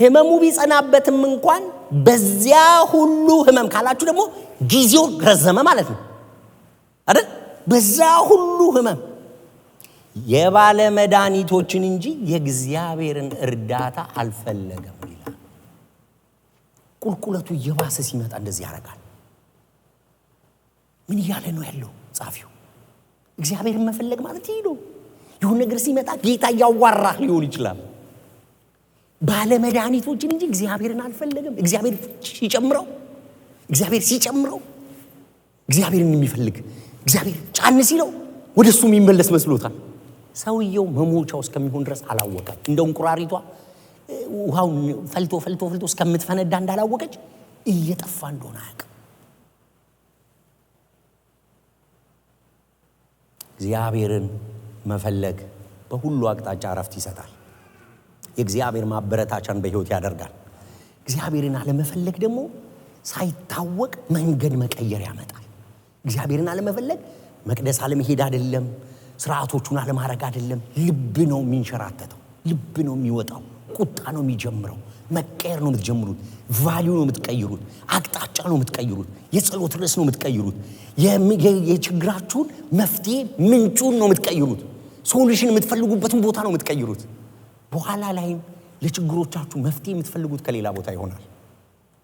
ህመሙ ቢጸናበትም እንኳን በዚያ ሁሉ ህመም ካላችሁ ደግሞ ጊዜው ረዘመ ማለት ነው አይደል? በዛ ሁሉ ህመም የባለ መድኃኒቶችን እንጂ የእግዚአብሔርን እርዳታ አልፈለገም ይላል። ቁልቁለቱ የባሰ ሲመጣ እንደዚህ ያደርጋል። ምን እያለ ነው ያለው ጻፊው? እግዚአብሔርን መፈለግ ማለት ይሄ ነው። ይሁን ነገር ሲመጣ ጌታ ያዋራህ ሊሆን ይችላል። ባለመድኃኒቶችን እንጂ እግዚአብሔርን አልፈለገም። እግዚአብሔር ሲጨምረው እግዚአብሔርን የሚፈልግ እግዚአብሔር ጫን ሲለው ወደሱ የሚመለስ መስሎታል። ሰውየው መሞቻው እስከሚሆን ድረስ አላወቀም። እንደው እንቁራሪቷ ውሃው ፈልቶ እስከምትፈነዳ እንዳላወቀች እየጠፋ እንደሆነ አያውቅም። እግዚአብሔርን መፈለግ በሁሉ አቅጣጫ ዕረፍት ይሰጣል። የእግዚአብሔር ማበረታቻን በሕይወት ያደርጋል። እግዚአብሔርን አለመፈለግ ደግሞ ሳይታወቅ መንገድ መቀየር ያመጣል። እግዚአብሔርን አለመፈለግ መቅደስ አለመሄድ አይደለም፣ ስርዓቶቹን አለማድረግ አይደለም። ልብ ነው የሚንሸራተተው፣ ልብ ነው የሚወጣው፣ ቁጣ ነው የሚጀምረው፣ መቀየር ነው የምትጀምሩት፣ ቫልዩ ነው የምትቀይሩት፣ አቅጣጫ ነው የምትቀይሩት፣ የጸሎት ርዕስ ነው የምትቀይሩት፣ የችግራችሁን መፍትሄ ምንጩን ነው የምትቀይሩት፣ ሶሉሽን የምትፈልጉበትን ቦታ ነው የምትቀይሩት። በኋላ ላይም ለችግሮቻችሁ መፍትሄ የምትፈልጉት ከሌላ ቦታ ይሆናል።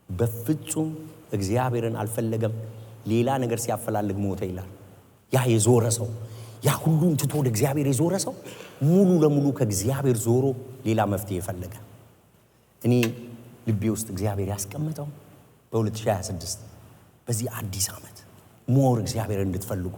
በፍጹም እግዚአብሔርን አልፈለገም፣ ሌላ ነገር ሲያፈላልግ ሞተ ይላል። ያ የዞረ ሰው፣ ያ ሁሉን ትቶ ወደ እግዚአብሔር የዞረ ሰው ሙሉ ለሙሉ ከእግዚአብሔር ዞሮ ሌላ መፍትሄ ፈለገ። እኔ ልቤ ውስጥ እግዚአብሔር ያስቀመጠው በ2026 በዚህ አዲስ ዓመት ሞር እግዚአብሔር እንድትፈልጉ